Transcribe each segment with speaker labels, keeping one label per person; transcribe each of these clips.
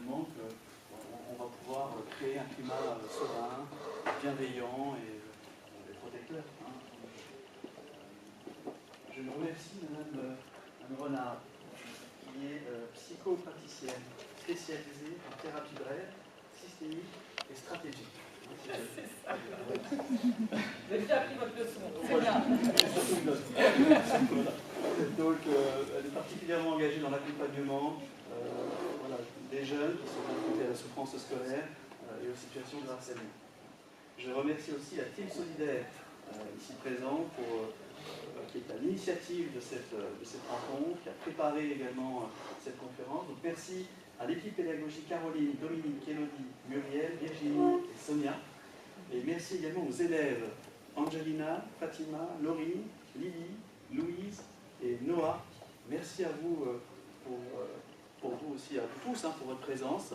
Speaker 1: finalement qu'on va pouvoir créer un climat serein, bienveillant et protecteur. Hein. Je remercie Madame Renard, qui est psychopraticienne spécialisée en thérapie brève, systémique et stratégique.
Speaker 2: C'est ça. Vous avez bien appris votre leçon. C'est bien.
Speaker 1: Donc, elle est particulièrement engagée dans l'accompagnement des jeunes qui sont confrontés à la souffrance scolaire et aux situations de harcèlement. Je remercie aussi la team solidaire ici présente qui est à l'initiative de cette rencontre, qui a préparé également cette conférence. Donc merci à l'équipe pédagogique Caroline, Dominique, Élodie, Muriel, Virginie et Sonia. Et merci également aux élèves Angelina, Fatima, Laurie, Lily, Louise et Noah. Merci à vous pour vous aussi, à vous tous, pour votre présence.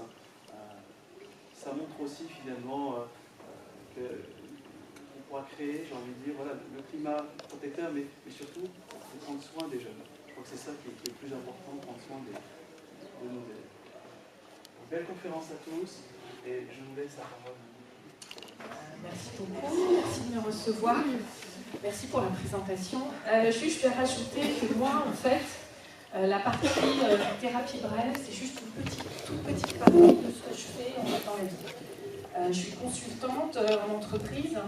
Speaker 1: Ça montre aussi finalement qu'on pourra créer, j'ai envie de dire, voilà, le climat protecteur, mais surtout de prendre soin des jeunes. Je crois que c'est ça qui est le plus important, de prendre soin de nos élèves. Donc, belle conférence à tous, et je vous laisse la parole.
Speaker 3: Merci beaucoup, merci de me recevoir, merci pour la présentation. Juste, je vais rajouter que moi, en fait, la partie thérapie brève, c'est juste une toute petite partie de ce que je fais dans la vie. Je suis consultante en entreprise,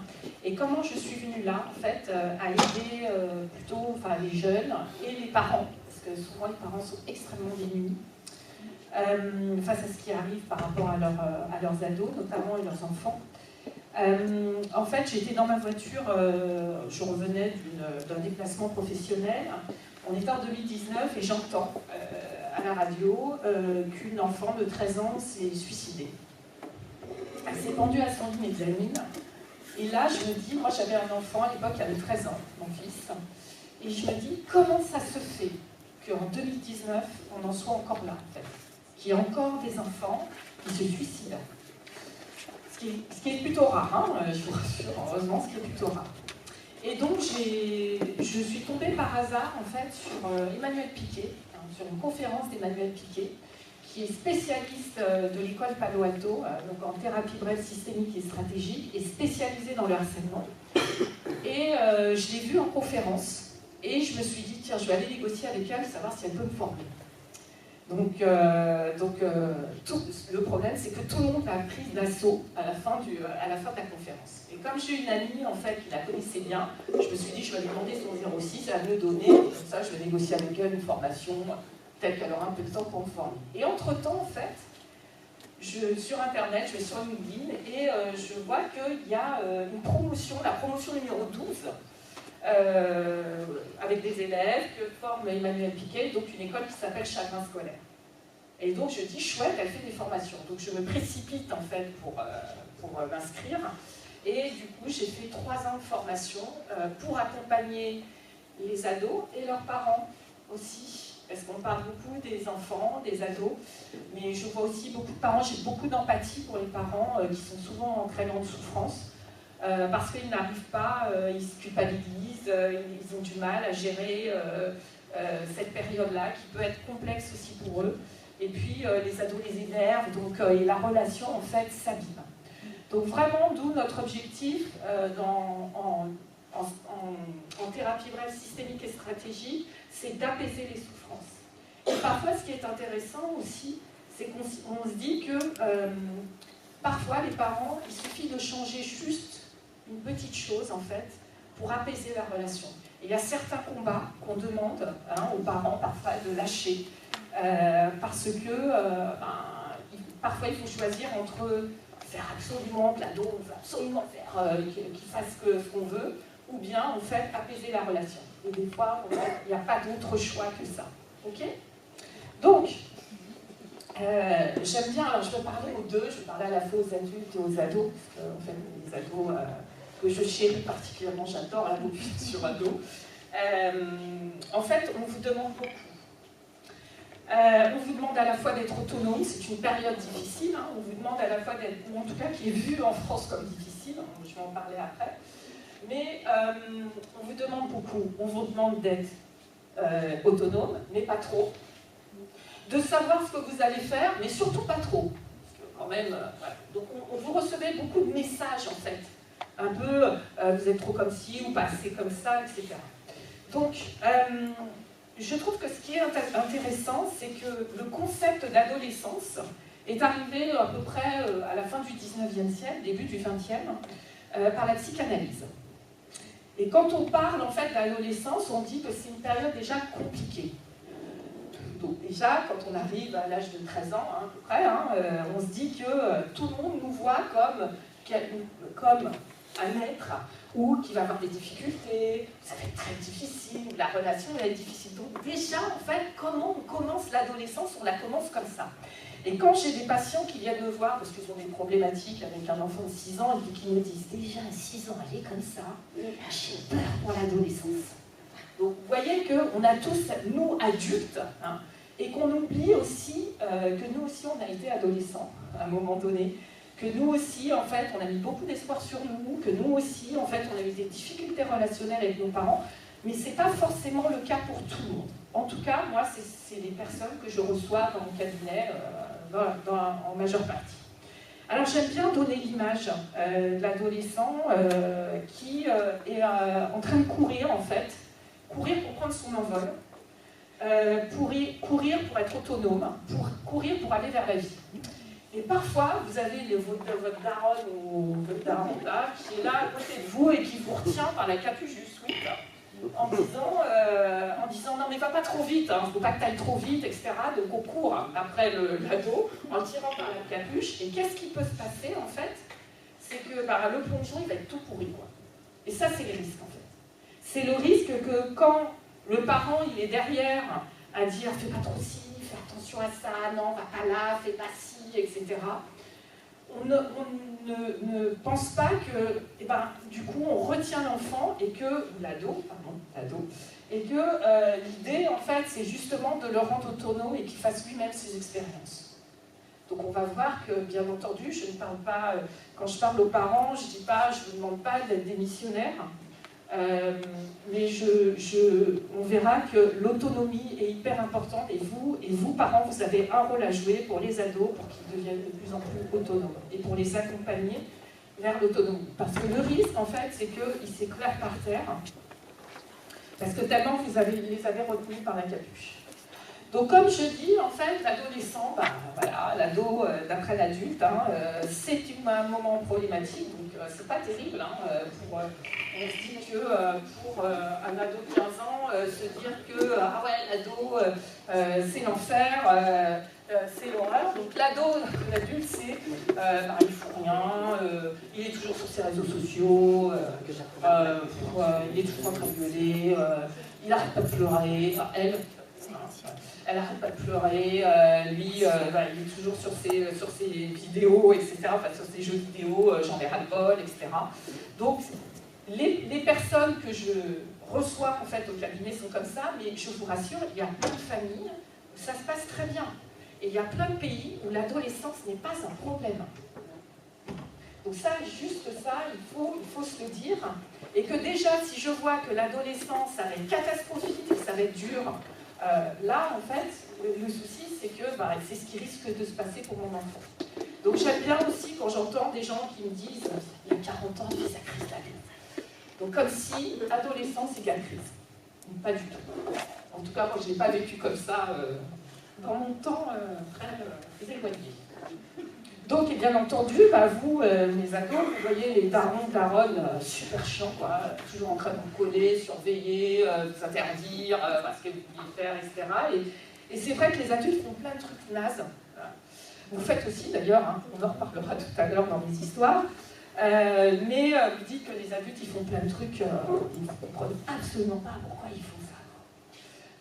Speaker 3: et comment je suis venue là, en fait, à aider plutôt les jeunes et les parents, parce que souvent les parents sont extrêmement démunis face à ce qui arrive par rapport à leurs ados, notamment, et leurs enfants. En fait, j'étais dans ma voiture, je revenais d'un déplacement professionnel. On était en 2019 et j'entends à la radio qu'une enfant de 13 ans s'est suicidée. Elle s'est pendue à son lit mezzanine. Et là, je me dis, moi j'avais un enfant à l'époque qui avait 13 ans, mon fils. Et je me dis, comment ça se fait qu'en 2019, on en soit encore là, en fait, qu'il y ait encore des enfants qui se suicident. Ce qui est plutôt rare, je vous rassure, heureusement, ce qui est plutôt rare. Et donc, je suis tombée par hasard, en fait, sur Emmanuel Piquet, sur une conférence d'Emmanuel Piquet, qui est spécialiste de l'école Palo Alto, donc en thérapie brève systémique et stratégique, et spécialisé dans le harcèlement. Et je l'ai vue en conférence, et je me suis dit, tiens, je vais aller négocier avec elle, savoir si elle peut me former. Donc le problème, c'est que tout le monde a pris d'assaut à la fin de la conférence. Et comme j'ai une amie, en fait, qui la connaissait bien, je me suis dit, je vais lui demander son 06, elle va me le donner, et comme ça, je vais négocier avec elle une formation, peut-être qu'elle aura un peu de temps pour me former. Et entre-temps, en fait, sur Internet, je vais sur LinkedIn, et je vois qu'il y a une promotion, la promotion numéro 12, avec des élèves que forme Emmanuel Piquet, donc une école qui s'appelle Chagrin Scolaire. Et donc je dis, chouette, elle fait des formations. Donc je me précipite en fait pour m'inscrire. Et du coup, j'ai fait 3 ans de formation pour accompagner les ados et leurs parents aussi. Parce qu'on parle beaucoup des enfants, des ados, mais je vois aussi beaucoup de parents, j'ai beaucoup d'empathie pour les parents qui sont souvent en très grande souffrance. Parce qu'ils n'arrivent pas, ils se culpabilisent, ils ont du mal à gérer cette période-là qui peut être complexe aussi pour eux. Et puis les ados les énervent, donc et la relation en fait s'abîme. Donc vraiment, d'où notre objectif en thérapie brève systémique et stratégique, c'est d'apaiser les souffrances. Et parfois, ce qui est intéressant aussi, c'est qu'on se dit que parfois les parents, il suffit de changer juste une petite chose en fait pour apaiser la relation. Et il y a certains combats qu'on demande aux parents parfois de lâcher parce que parfois il faut choisir entre faire absolument que l'ado veut absolument faire qu'il fasse ce qu'on veut, ou bien en fait apaiser la relation. Et des fois il n'y a pas d'autre choix que ça. Ok? Donc j'aime bien, alors je vais parler aux deux, je vais parler à la fois aux adultes et aux ados, parce que, en fait les ados que je chéris particulièrement, j'adore la population ado. En fait, on vous demande beaucoup. On vous demande à la fois d'être autonome, c'est une période difficile, on vous demande à la fois d'être, ou en tout cas qui est vue en France comme difficile, je vais en parler après, mais on vous demande beaucoup, on vous demande d'être autonome, mais pas trop, de savoir ce que vous allez faire, mais surtout pas trop. même... voilà. Donc vous recevez beaucoup de messages en fait, un peu vous êtes trop comme ci ou pas assez comme ça, etc. Donc je trouve que ce qui est intéressant, c'est que le concept d'adolescence est arrivé à peu près à la fin du 19e siècle, début du 20e, par la psychanalyse. Et quand on parle en fait d'adolescence, on dit que c'est une période déjà compliquée. Donc déjà, quand on arrive à l'âge de 13 ans, à peu près, on se dit que tout le monde nous voit comme un être ou qui va avoir des difficultés, ça va être très difficile, la relation va être difficile. Donc déjà, en fait, comment on commence l'adolescence, on la commence comme ça. Et quand j'ai des patients qui viennent me voir parce qu'ils ont des problématiques avec un enfant de 6 ans et qui me disent déjà à 6 ans, elle est comme ça, j'ai peur pour l'adolescence. Donc vous voyez qu'on a tous, nous adultes, et qu'on oublie aussi que nous aussi on a été adolescents à un moment donné, que nous aussi en fait on a mis beaucoup d'espoir sur nous, que nous aussi en fait on a eu des difficultés relationnelles avec nos parents, mais c'est pas forcément le cas pour tout le monde. En tout cas, moi c'est les personnes que je reçois dans mon cabinet en majeure partie. Alors j'aime bien donner l'image de l'adolescent qui est en train de courir en fait, courir pour prendre son envol, courir pour être autonome, courir pour aller vers la vie. Et parfois, vous avez votre daronne ou votre daron là, qui est là à côté de vous et qui vous retient par la capuche du sweat en disant non mais va pas trop vite, il ne faut pas que tu ailles trop vite, etc. Donc on court après l'ado en le tirant par la capuche. Et qu'est-ce qui peut se passer en fait? C'est que le plongeon il va être tout pourri, quoi. Et ça c'est le risque en fait. C'est le risque que quand le parent il est derrière à dire fais pas trop ci, fais attention à ça, non va pas là, fais pas ci, etc. On ne pense pas que, du coup, on retient l'enfant et que, l'ado, et que l'idée, en fait, c'est justement de le rendre autonome et qu'il fasse lui-même ses expériences. Donc on va voir que, bien entendu, je ne parle pas, quand je parle aux parents, je ne vous demande pas d'être des missionnaires, mais on verra que l'autonomie est hyper importante et vous, parents, vous avez un rôle à jouer pour les ados pour qu'ils deviennent de plus en plus autonomes et pour les accompagner vers l'autonomie. Parce que le risque, en fait, c'est qu'ils s'éclatent par terre parce que tellement vous les avez retenus par la capuche. Donc comme je dis, en fait, l'adolescent, l'ado d'après l'adulte, c'est un moment problématique, donc c'est pas terrible. On se dit que pour un ado de 15 ans, se dire que l'ado, c'est l'enfer, c'est l'horreur. Donc l'ado, l'adulte, c'est il ne faut rien, il est toujours sur ses réseaux sociaux, il est toujours en train de gueuler, il n'arrête pas de pleurer, elle n'arrête pas de pleurer, lui, il est toujours sur ses vidéos, etc., sur ses jeux vidéo, j'en ai ras-le-bol, etc. Donc, les personnes que je reçois en fait au cabinet sont comme ça, mais je vous rassure, il y a plein de familles où ça se passe très bien. Et il y a plein de pays où l'adolescence n'est pas un problème. Donc ça, juste ça, il faut se le dire. Et que déjà, si je vois que l'adolescence, ça va être catastrophique et que ça va être dur, là, en fait, le souci, c'est que c'est ce qui risque de se passer pour mon enfant. Donc j'aime bien aussi quand j'entends des gens qui me disent « il y a 40 ans, il fait sa crise d'ado ». Donc comme si adolescence égale crise. Pas du tout. En tout cas, moi, je ne l'ai pas vécu comme ça dans mon temps très éloigné. Donc, et bien entendu, vous, mes ados, vous voyez les darons, daronnes, super chiants, quoi, toujours en train de vous coller, surveiller, vous interdire ce que vous vouliez faire, etc. Et c'est vrai que les adultes font plein de trucs nazes. Vous faites aussi, d'ailleurs, on en reparlera tout à l'heure dans les histoires, mais vous dites que les adultes, ils font plein de trucs, ils ne comprennent absolument pas pourquoi ils font ça.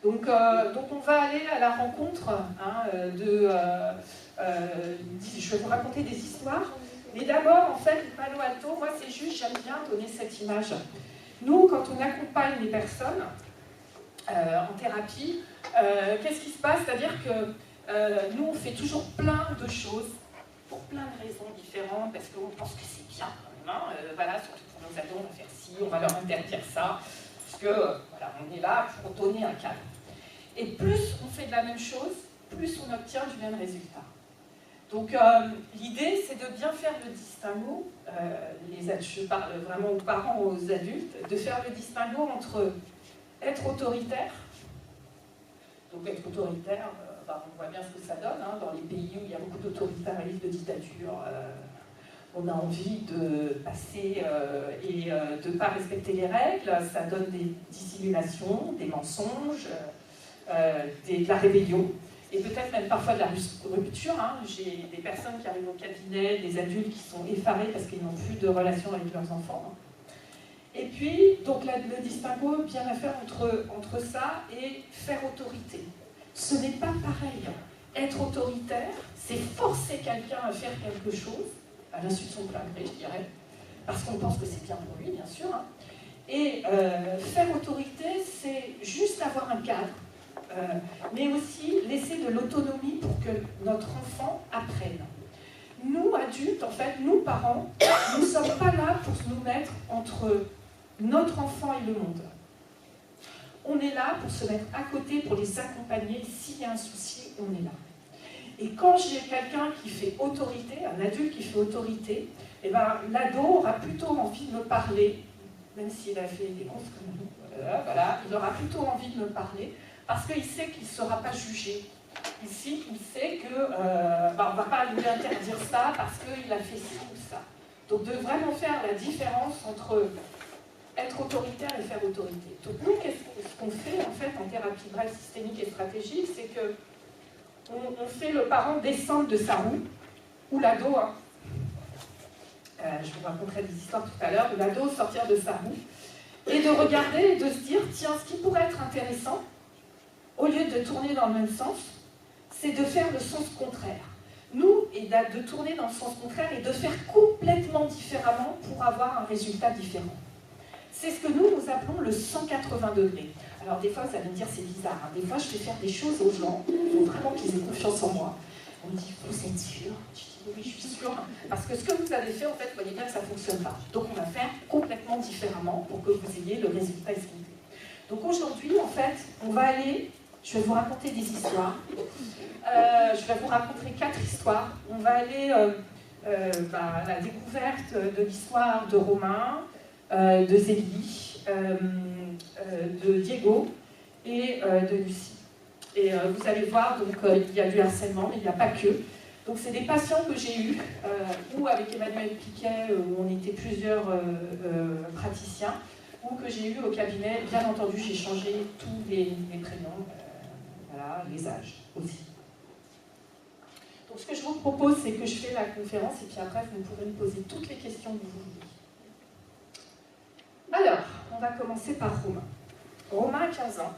Speaker 3: Donc on va aller à la rencontre je vais vous raconter des histoires, mais d'abord, en fait, le Palo Alto, moi, c'est juste, j'aime bien donner cette image. Nous, quand on accompagne les personnes en thérapie, qu'est-ce qui se passe? C'est-à-dire que nous, on fait toujours plein de choses, pour plein de raisons différentes, parce qu'on pense que c'est bien, quand même, surtout pour nos ados, on va faire ci, on va leur interdire ça, parce que, on est là pour donner un cadre. Et plus on fait de la même chose, plus on obtient du même résultat. Donc l'idée, c'est de bien faire le distinguo, je parle vraiment aux parents, aux adultes, de faire le distinguo entre être autoritaire. Donc être autoritaire, on voit bien ce que ça donne, hein, dans les pays où il y a beaucoup d'autoritarisme, de dictature. On a envie de passer et de ne pas respecter les règles, ça donne des dissimulations, des mensonges, de la rébellion. Et peut-être même parfois de la rupture. Hein. J'ai des personnes qui arrivent au cabinet, des adultes qui sont effarés parce qu'ils n'ont plus de relation avec leurs enfants. Et puis, donc le distinguo bien à faire entre ça et faire autorité. Ce n'est pas pareil. Être autoritaire, c'est forcer quelqu'un à faire quelque chose, à l'insu de son plein gré, je dirais, parce qu'on pense que c'est bien pour lui, bien sûr. Hein. Et faire autorité, c'est juste avoir un cadre. Mais aussi laisser de l'autonomie pour que notre enfant apprenne. Nous, adultes, en fait, nous, parents, nous ne sommes pas là pour nous mettre entre notre enfant et le monde. On est là pour se mettre à côté, pour les accompagner. S'il y a un souci, on est là. Et quand j'ai quelqu'un qui fait autorité, un adulte qui fait autorité, eh ben, l'ado aura plutôt envie de me parler, même s'il a fait des grosses conneries, voilà, il aura plutôt envie de me parler, parce qu'il sait qu'il ne sera pas jugé. Ici, il sait qu'on ne va pas lui interdire ça parce qu'il a fait ci ou ça. Donc de vraiment faire la différence entre être autoritaire et faire autorité. Donc nous, ce qu'on fait en fait en thérapie brève systémique et stratégique, c'est que on fait le parent descendre de sa roue, ou l'ado, hein. Je vous raconterai des histoires tout à l'heure, ou l'ado sortir de sa roue, et de regarder et de se dire, tiens, ce qui pourrait être intéressant, au lieu de tourner dans le même sens, c'est de faire le sens contraire. Nous, et de tourner dans le sens contraire et de faire complètement différemment pour avoir un résultat différent. C'est ce que nous appelons le 180 degrés. Alors des fois, vous allez me dire, c'est bizarre. Hein. Des fois, je fais faire des choses aux gens. Il faut vraiment qu'ils aient confiance en moi. On me dit, vous êtes sûr? Je dis, oui, je suis sûre. Parce que ce que vous avez fait, en fait, vous voyez bien que ça ne fonctionne pas. Donc on va faire complètement différemment pour que vous ayez le résultat escompté. Donc aujourd'hui, en fait, on va aller... Je vais vous raconter des histoires. Je vais vous raconter 4 histoires. On va aller à la découverte de l'histoire de Romain, de Zélie, de Diego et de Lucie. Et vous allez voir, donc il y a du harcèlement, mais il n'y a pas que. Donc c'est des patients que j'ai eus, ou avec Emmanuel Piquet, où on était plusieurs praticiens, ou que j'ai eu au cabinet. Bien entendu, j'ai changé tous les prénoms. Voilà, les âges aussi. Donc ce que je vous propose, c'est que je fais la conférence et puis après vous pourrez me poser toutes les questions que vous voulez. Alors, on va commencer par Romain. Romain a 15 ans.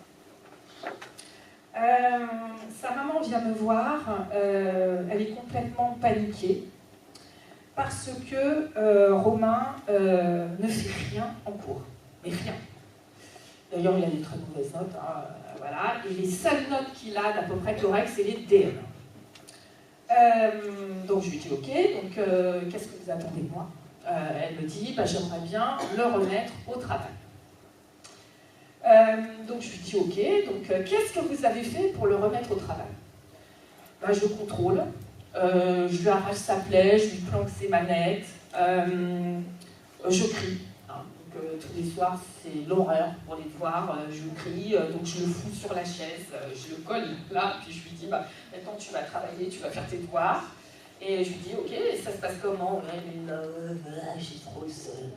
Speaker 3: Sa maman vient me voir, elle est complètement paniquée parce que Romain ne fait rien en cours, mais rien. D'ailleurs, il a des très mauvaises notes, hein, voilà. Et les seules notes qu'il a d'à peu près correctes, c'est les DM. Donc je lui dis, ok, donc qu'est-ce que vous attendez de moi? Elle me dit, j'aimerais bien le remettre au travail. Donc je lui dis, ok, donc qu'est-ce que vous avez fait pour le remettre au travail? Je contrôle, je lui arrache sa plaie, je lui planque ses manettes, je crie. Tous les soirs, c'est l'horreur pour les devoirs, je crie, donc je le fous sur la chaise, je le colle là, puis je lui dis, maintenant tu vas travailler, tu vas faire tes devoirs. Et je lui dis, ok, ça se passe comment? J'ai trop le seul.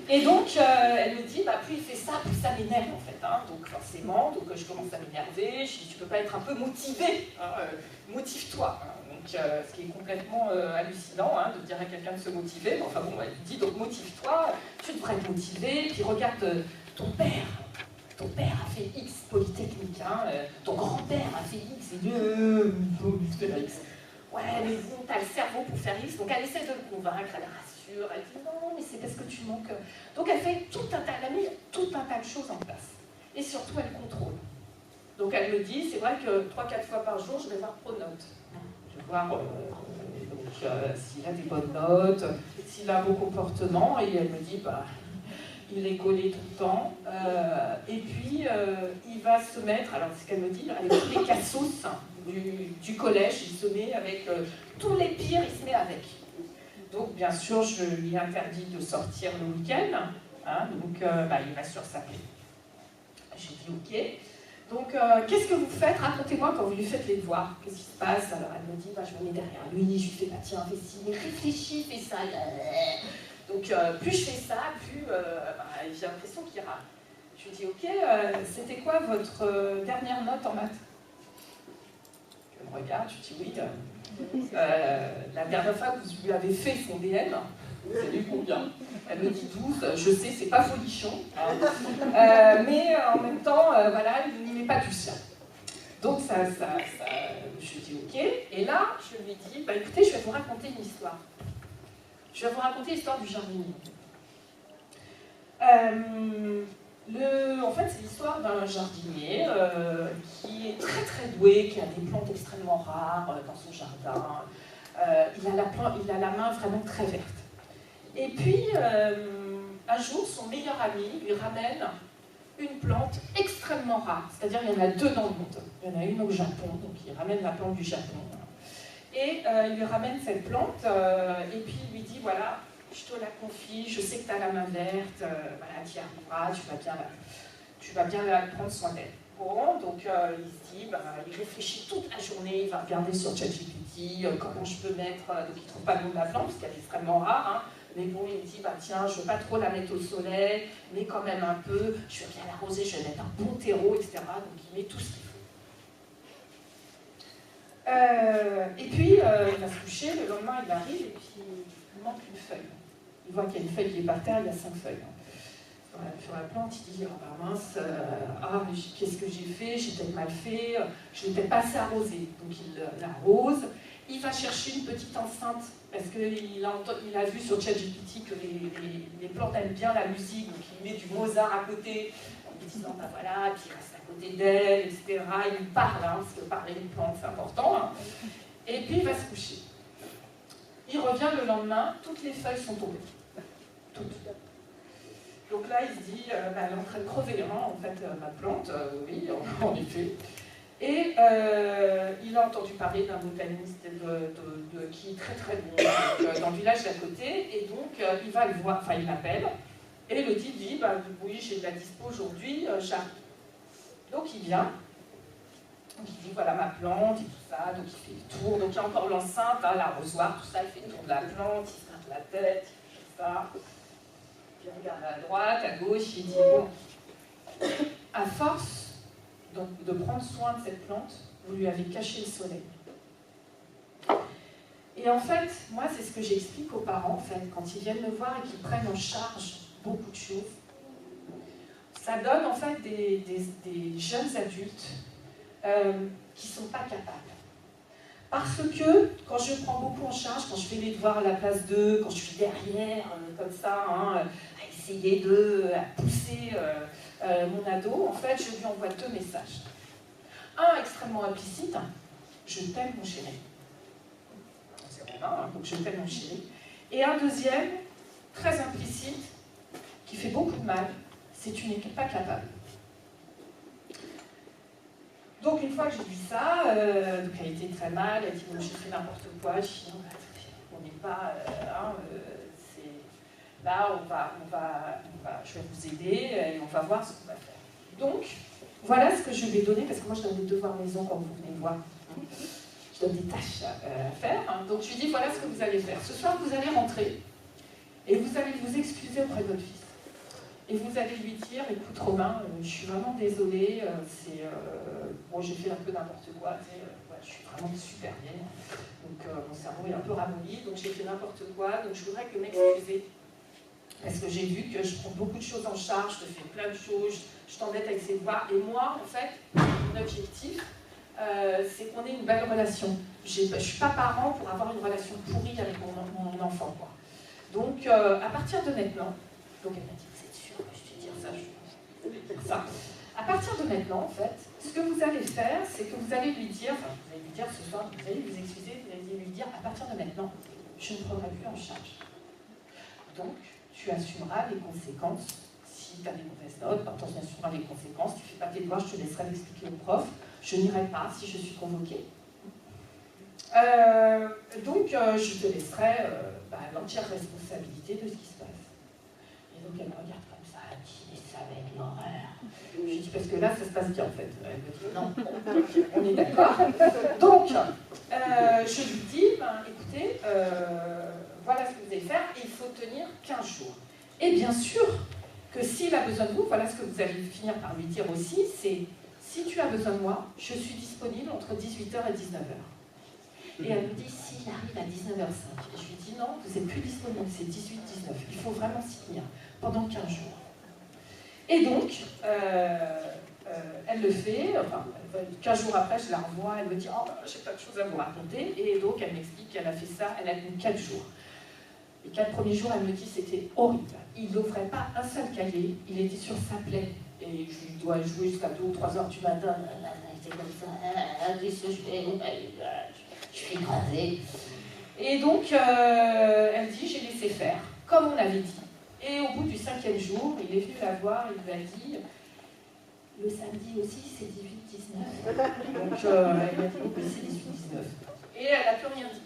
Speaker 3: Et donc, elle me dit, plus il fait ça, plus ça m'énerve en fait. Hein. Donc forcément, je commence à m'énerver, je dis, tu peux pas être un peu motivé, hein, motive-toi. Hein. Donc, ce qui est complètement hallucinant, hein, de dire à quelqu'un de se motiver. Enfin bon, elle dit, donc motive-toi, tu devrais être motivé, puis regarde ton père. Ton père a fait X Polytechnique, hein, ton grand-père a fait X, et X. Ouais, mais bon, t'as le cerveau pour faire X, donc elle essaie de le convaincre, elle rassure, elle dit non, mais c'est parce que tu manques. Donc elle fait tout un tas de choses en place. Et surtout, elle contrôle. Donc elle me dit, c'est vrai que 3-4 fois par jour, je vais voir Pronote. Je vais voir s'il a des bonnes notes, s'il a un bon comportement, et elle me dit, il est collé tout le temps, et puis il va se mettre, alors c'est ce qu'elle me dit, avec tous les cassos du collège, il se met avec tous les pires, il se met avec. Donc bien sûr, je lui interdis de sortir le week-end, hein, donc il reste sur sa plaie. J'ai dit ok. Donc, qu'est-ce que vous faites? Racontez-moi quand vous lui faites les devoirs. Qu'est-ce qui se passe? Alors, elle me dit, je me mets derrière lui, je lui fais, tiens, fais ci, réfléchis, fais ça. Donc, plus je fais ça, plus j'ai l'impression qu'il râle. Je lui dis, ok, c'était quoi votre dernière note en maths? Elle me regarde, je lui dis, oui. La dernière fois que vous lui avez fait son DM, vous avez eu combien? Elle me dit 12, je sais, c'est pas folichon, hein. Mais en même temps, voilà, il n'y met pas du sien. Donc je lui dis ok, et là, je lui dis, écoutez, je vais vous raconter une histoire. Je vais vous raconter l'histoire du jardinier. En fait, c'est l'histoire d'un jardinier qui est très très doué, qui a des plantes extrêmement rares dans son jardin. Il a la main vraiment très verte. Et puis, un jour, son meilleur ami lui ramène une plante extrêmement rare. C'est-à-dire, il y en a 2 dans le monde. Il y en a une au Japon, donc il ramène la plante du Japon. Et il lui ramène cette plante, et puis il lui dit, voilà, je te la confie, je sais que tu as la main verte, voilà, tu y arriveras, tu vas bien prendre soin d'elle. Bon, donc il se dit, il réfléchit toute la journée, il va regarder sur ChatGPT comment je peux mettre, donc il ne trouve pas le nom de la plante, parce qu'elle est extrêmement rare, hein. Mais bon, il me dit, tiens, je ne veux pas trop la mettre au soleil, mais quand même un peu, je vais bien l'arroser, je vais mettre un bon terreau, etc. Donc il met tout ce qu'il faut. Et puis, il va se coucher, le lendemain, il arrive, et puis il manque une feuille. Il voit qu'il y a une feuille qui est par terre, il y a 5 feuilles. Sur la plante, il dit, mince, qu'est-ce que j'ai fait? J'ai peut-être mal fait, je n'ai peut-être pas assez arrosé. Donc il l'arrose. Il va chercher une petite enceinte, parce qu'il a vu sur ChatGPT que les plantes aiment bien la musique, donc il met du Mozart à côté, en lui disant, voilà, puis il reste à côté d'elle, etc. Il parle, hein, parce que parler une plante, c'est important. Hein. Et puis il va se coucher. Il revient le lendemain, toutes les feuilles sont tombées. Toutes. Donc là, il se dit, elle est en train de crever, hein, en fait, ma plante, oui, en effet. Et il a entendu parler d'un botaniste qui est très très bon dans le village d'à côté, et donc il va le voir, enfin il l'appelle, et le type dit, oui, j'ai de la dispo aujourd'hui, j'arrive. Donc il vient, donc il dit, voilà ma plante, et tout ça, donc il fait le tour, donc il y a encore l'enceinte, hein, l'arrosoir, tout ça, il fait le tour de la plante, il se gratte la tête, il fait ça, puis il regarde à droite, à gauche, il dit, bon, à force donc, de prendre soin de cette plante, vous lui avez caché le soleil. Et en fait, moi, c'est ce que j'explique aux parents, en fait, quand ils viennent me voir et qu'ils prennent en charge beaucoup de choses. Ça donne, en fait, des jeunes adultes qui ne sont pas capables. Parce que, quand je prends beaucoup en charge, quand je fais les devoirs à la place d'eux, quand je suis derrière, comme ça, hein, à essayer à pousser mon ado, en fait, je lui envoie 2 messages. Un extrêmement implicite, je t'aime mon chéri. C'est Romain, donc je t'aime mon chéri. Et un deuxième, très implicite, qui fait beaucoup de mal, c'est tu n'es pas capable. Donc une fois que j'ai dit ça, donc elle était très mal, elle a dit bon, j'ai fait n'importe quoi, je dis non, on n'est pas, là je vais vous aider et on va voir ce qu'on va faire. Donc voilà ce que je lui ai donné, parce que moi je donne des devoirs maison quand vous venez me voir. Je donne des tâches à faire. Hein. Donc je lui dis voilà ce que vous allez faire. Ce soir vous allez rentrer et vous allez vous excuser auprès de votre fils. Et vous allez lui dire, écoute Romain, je suis vraiment désolée, bon, j'ai fait un peu n'importe quoi, je suis vraiment super vieille, donc mon cerveau est un peu ramolli, donc j'ai fait n'importe quoi, donc je voudrais que m'excuser, parce que j'ai vu que je prends beaucoup de choses en charge, je fais plein de choses, je t'embête avec ses devoirs, et moi, en fait, mon objectif, c'est qu'on ait une belle relation. Je ne suis pas parent pour avoir une relation pourrie avec mon enfant, quoi. Donc, à partir de maintenant, donc elle m'a dit, ça. À partir de maintenant, en fait, ce que vous allez faire, c'est que vous allez lui dire, ce soir, vous allez vous excuser, vous allez lui dire, à partir de maintenant, je ne prendrai plus en charge. Donc, tu assumeras les conséquences si tu as des mauvaises notes, ben, attention à les conséquences, tu ne fais pas tes devoirs, je te laisserai l'expliquer au prof, je n'irai pas si je suis convoquée. Donc, je te laisserai l'entière responsabilité de ce qui se passe. Et donc, elle me regarde comme ça, elle dit, mais ça va être l'horreur. Je lui dis, parce que là, ça se passe bien, en fait. Elle me dit, non, on est d'accord. Donc, je lui dis, écoutez, voilà ce que vous allez faire, et il faut tenir 15 jours. Et bien sûr que s'il a besoin de vous, voilà ce que vous allez finir par lui dire aussi, c'est, si tu as besoin de moi, je suis disponible entre 18h et 19h. Et elle me dit, s'il arrive à 19h05, et je lui dis, non, vous n'êtes plus disponible, c'est 18-19, il faut vraiment s'y tenir, pendant 15 jours. Et donc, elle le fait, enfin, 15 jours après, je la revois, elle me dit, oh, j'ai pas de choses à vous raconter, et donc elle m'explique qu'elle a fait ça, elle a tenu 4 jours. Les 4 premiers jours, elle me dit, c'était horrible. Il n'ouvrait pas un seul cahier, il était sur sa plaie, et je lui dois jouer jusqu'à 2 ou 3 heures du matin, c'est comme ça, je suis écrasée. Et donc, elle dit, j'ai laissé faire, comme on avait dit. Et au bout du 5e jour, il est venu la voir, il lui a dit, le samedi aussi, c'est 18-19. Donc, elle m'a dit, oui, c'est 18-19. Et elle n'a plus rien dit.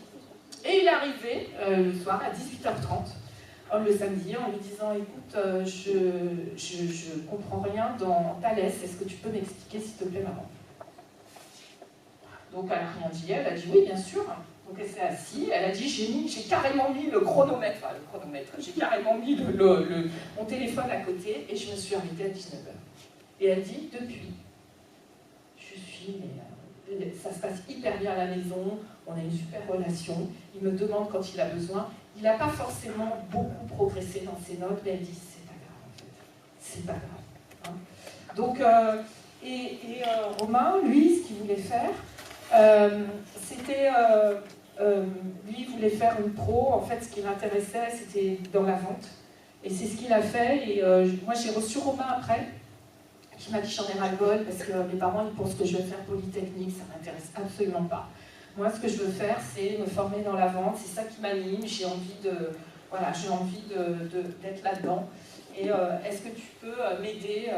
Speaker 3: Et il est arrivé le soir, à 18h30, le samedi, en lui disant, écoute, je comprends rien dans Thalès, est-ce que tu peux m'expliquer, s'il te plaît, maman? Donc, elle n'a rien dit, elle a dit, oui, bien sûr. Donc elle s'est assise, elle a dit, j'ai carrément mis le chronomètre, j'ai carrément mis mon téléphone à côté et je me suis arrêtée à 19h. Et elle dit, depuis, ça se passe hyper bien à la maison, on a une super relation, il me demande quand il a besoin, il n'a pas forcément beaucoup progressé dans ses notes, mais elle dit, c'est pas grave en fait, c'est pas grave. Hein. Donc, Romain, lui, ce qu'il voulait faire, c'était... lui, il voulait faire une pro. En fait, ce qui l'intéressait, c'était dans la vente. Et c'est ce qu'il a fait. Et moi, j'ai reçu Romain après, qui m'a dit, j'en ai ras-le-bol, parce que mes parents, ils pensent que je vais faire Polytechnique. Ça ne m'intéresse absolument pas. Moi, ce que je veux faire, c'est me former dans la vente. C'est ça qui m'anime. J'ai envie d'être là-dedans. Et est-ce que tu peux m'aider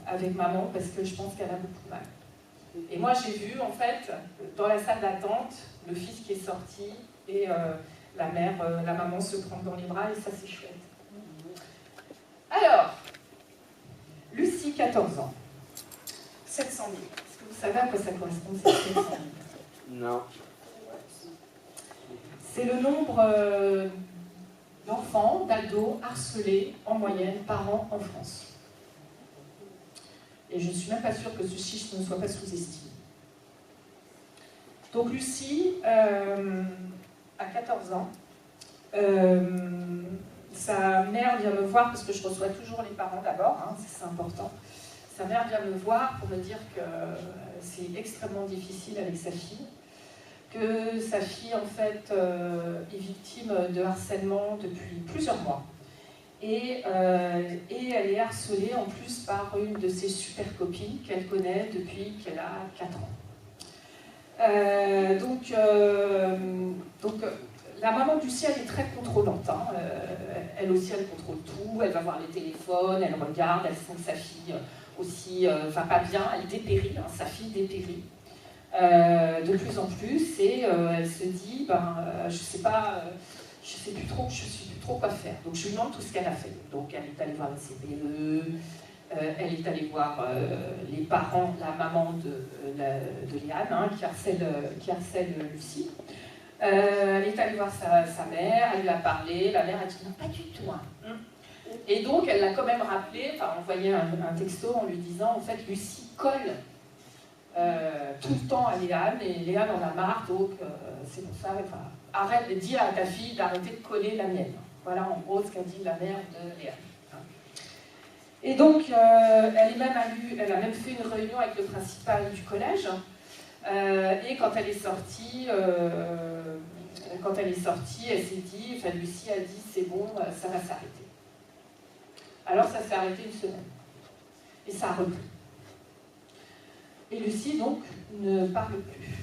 Speaker 3: avec maman, parce que je pense qu'elle a beaucoup mal. Et moi, j'ai vu, en fait, dans la salle d'attente, le fils qui est sorti et la maman se prendre dans les bras, et ça, c'est chouette. Alors, Lucie, 14 ans, 700 000. Est-ce que vous savez à quoi ça correspond, ces 700 000?
Speaker 1: Non.
Speaker 3: C'est le nombre d'enfants, d'ados harcelés en moyenne par an en France. Et je ne suis même pas sûre que ce chiffre ne soit pas sous-estimé. Donc Lucie, à 14 ans, sa mère vient me voir, parce que je reçois toujours les parents d'abord, hein, c'est important. Sa mère vient me voir pour me dire que c'est extrêmement difficile avec sa fille, que sa fille en fait est victime de harcèlement depuis plusieurs mois. Et elle est harcelée en plus par une de ses super copines qu'elle connaît depuis qu'elle a 4 ans. Donc la maman de Lucie, elle est très contrôlante. Hein. Elle aussi, elle contrôle tout. Elle va voir les téléphones, elle regarde, elle sent que sa fille aussi va pas bien. Elle dépérit, hein, sa fille dépérit de plus en plus. Et elle se dit, je sais plus trop quoi faire. Donc je lui demande tout ce qu'elle a fait. Donc elle est allée voir la CPE, elle est allée voir les parents, la maman de Léane, hein, qui harcèle Lucie. Elle est allée voir sa mère, elle lui a parlé, la mère a dit non, pas du tout. Hein. Et donc elle l'a quand même rappelé, enfin envoyé un texto en lui disant en fait Lucie colle tout le temps à Léane et Léane en a marre, donc c'est pour ça, enfin, arrête, dis à ta fille d'arrêter de coller la mienne. Voilà en gros ce qu'a dit la mère de Léane. Et donc elle a même fait une réunion avec le principal du collège. Et quand elle est sortie, elle s'est dit, enfin Lucie a dit c'est bon, ça va s'arrêter. Alors ça s'est arrêté une semaine. Et ça a repris. Et Lucie donc ne parle plus.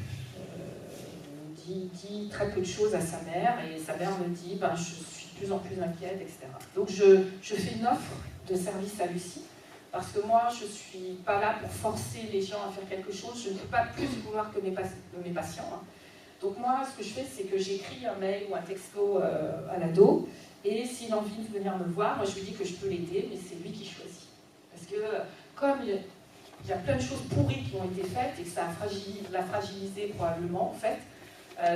Speaker 3: Dit très peu de choses à sa mère, et sa mère me dit je suis de plus en plus inquiète, etc. Donc je fais une offre de service à Lucie, parce que moi, je ne suis pas là pour forcer les gens à faire quelque chose, je ne peux pas plus vouloir que mes patients. Hein. Donc moi, ce que je fais, c'est que j'écris un mail ou un texto à l'ado, et s'il a envie de venir me voir, moi je lui dis que je peux l'aider, mais c'est lui qui choisit. Parce que comme il y a plein de choses pourries qui ont été faites, et que ça l'a fragilisé probablement, en fait,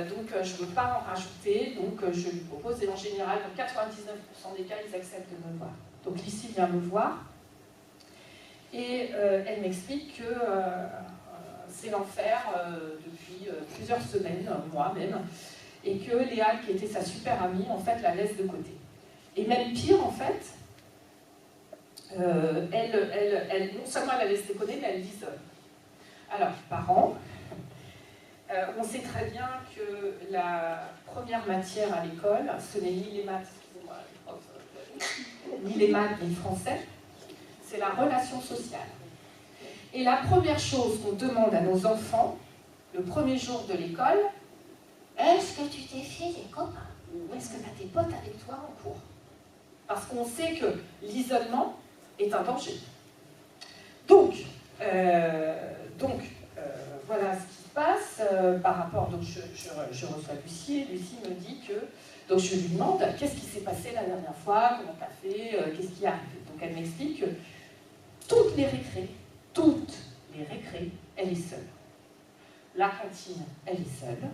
Speaker 3: donc je ne veux pas en rajouter, donc je lui propose, et en général, dans 99% des cas, ils acceptent de me voir. Donc Lucie vient me voir, et elle m'explique que c'est l'enfer depuis plusieurs semaines, mois même, et que Léa, qui était sa super amie, en fait, la laisse de côté. Et même pire, en fait, non seulement elle la laisse de côté, mais elle l'isole. Alors, parents, on sait très bien que la première matière à l'école, ce n'est ni les maths, excusez-moi, ni les maths, ni le français, c'est la relation sociale. Et la première chose qu'on demande à nos enfants, le premier jour de l'école, est-ce que tu t'es fait des copains? Ou est-ce que tu as tes potes avec toi en cours? Parce qu'on sait que l'isolement est un danger. Donc voilà ce qui se passe par rapport. Donc je reçois Lucie, et Lucie me dit que. Donc je lui demande qu'est-ce qui s'est passé la dernière fois, comment tu as fait, qu'est-ce qui est arrivé. Donc elle m'explique que toutes les récrés, elle est seule. La cantine, elle est seule.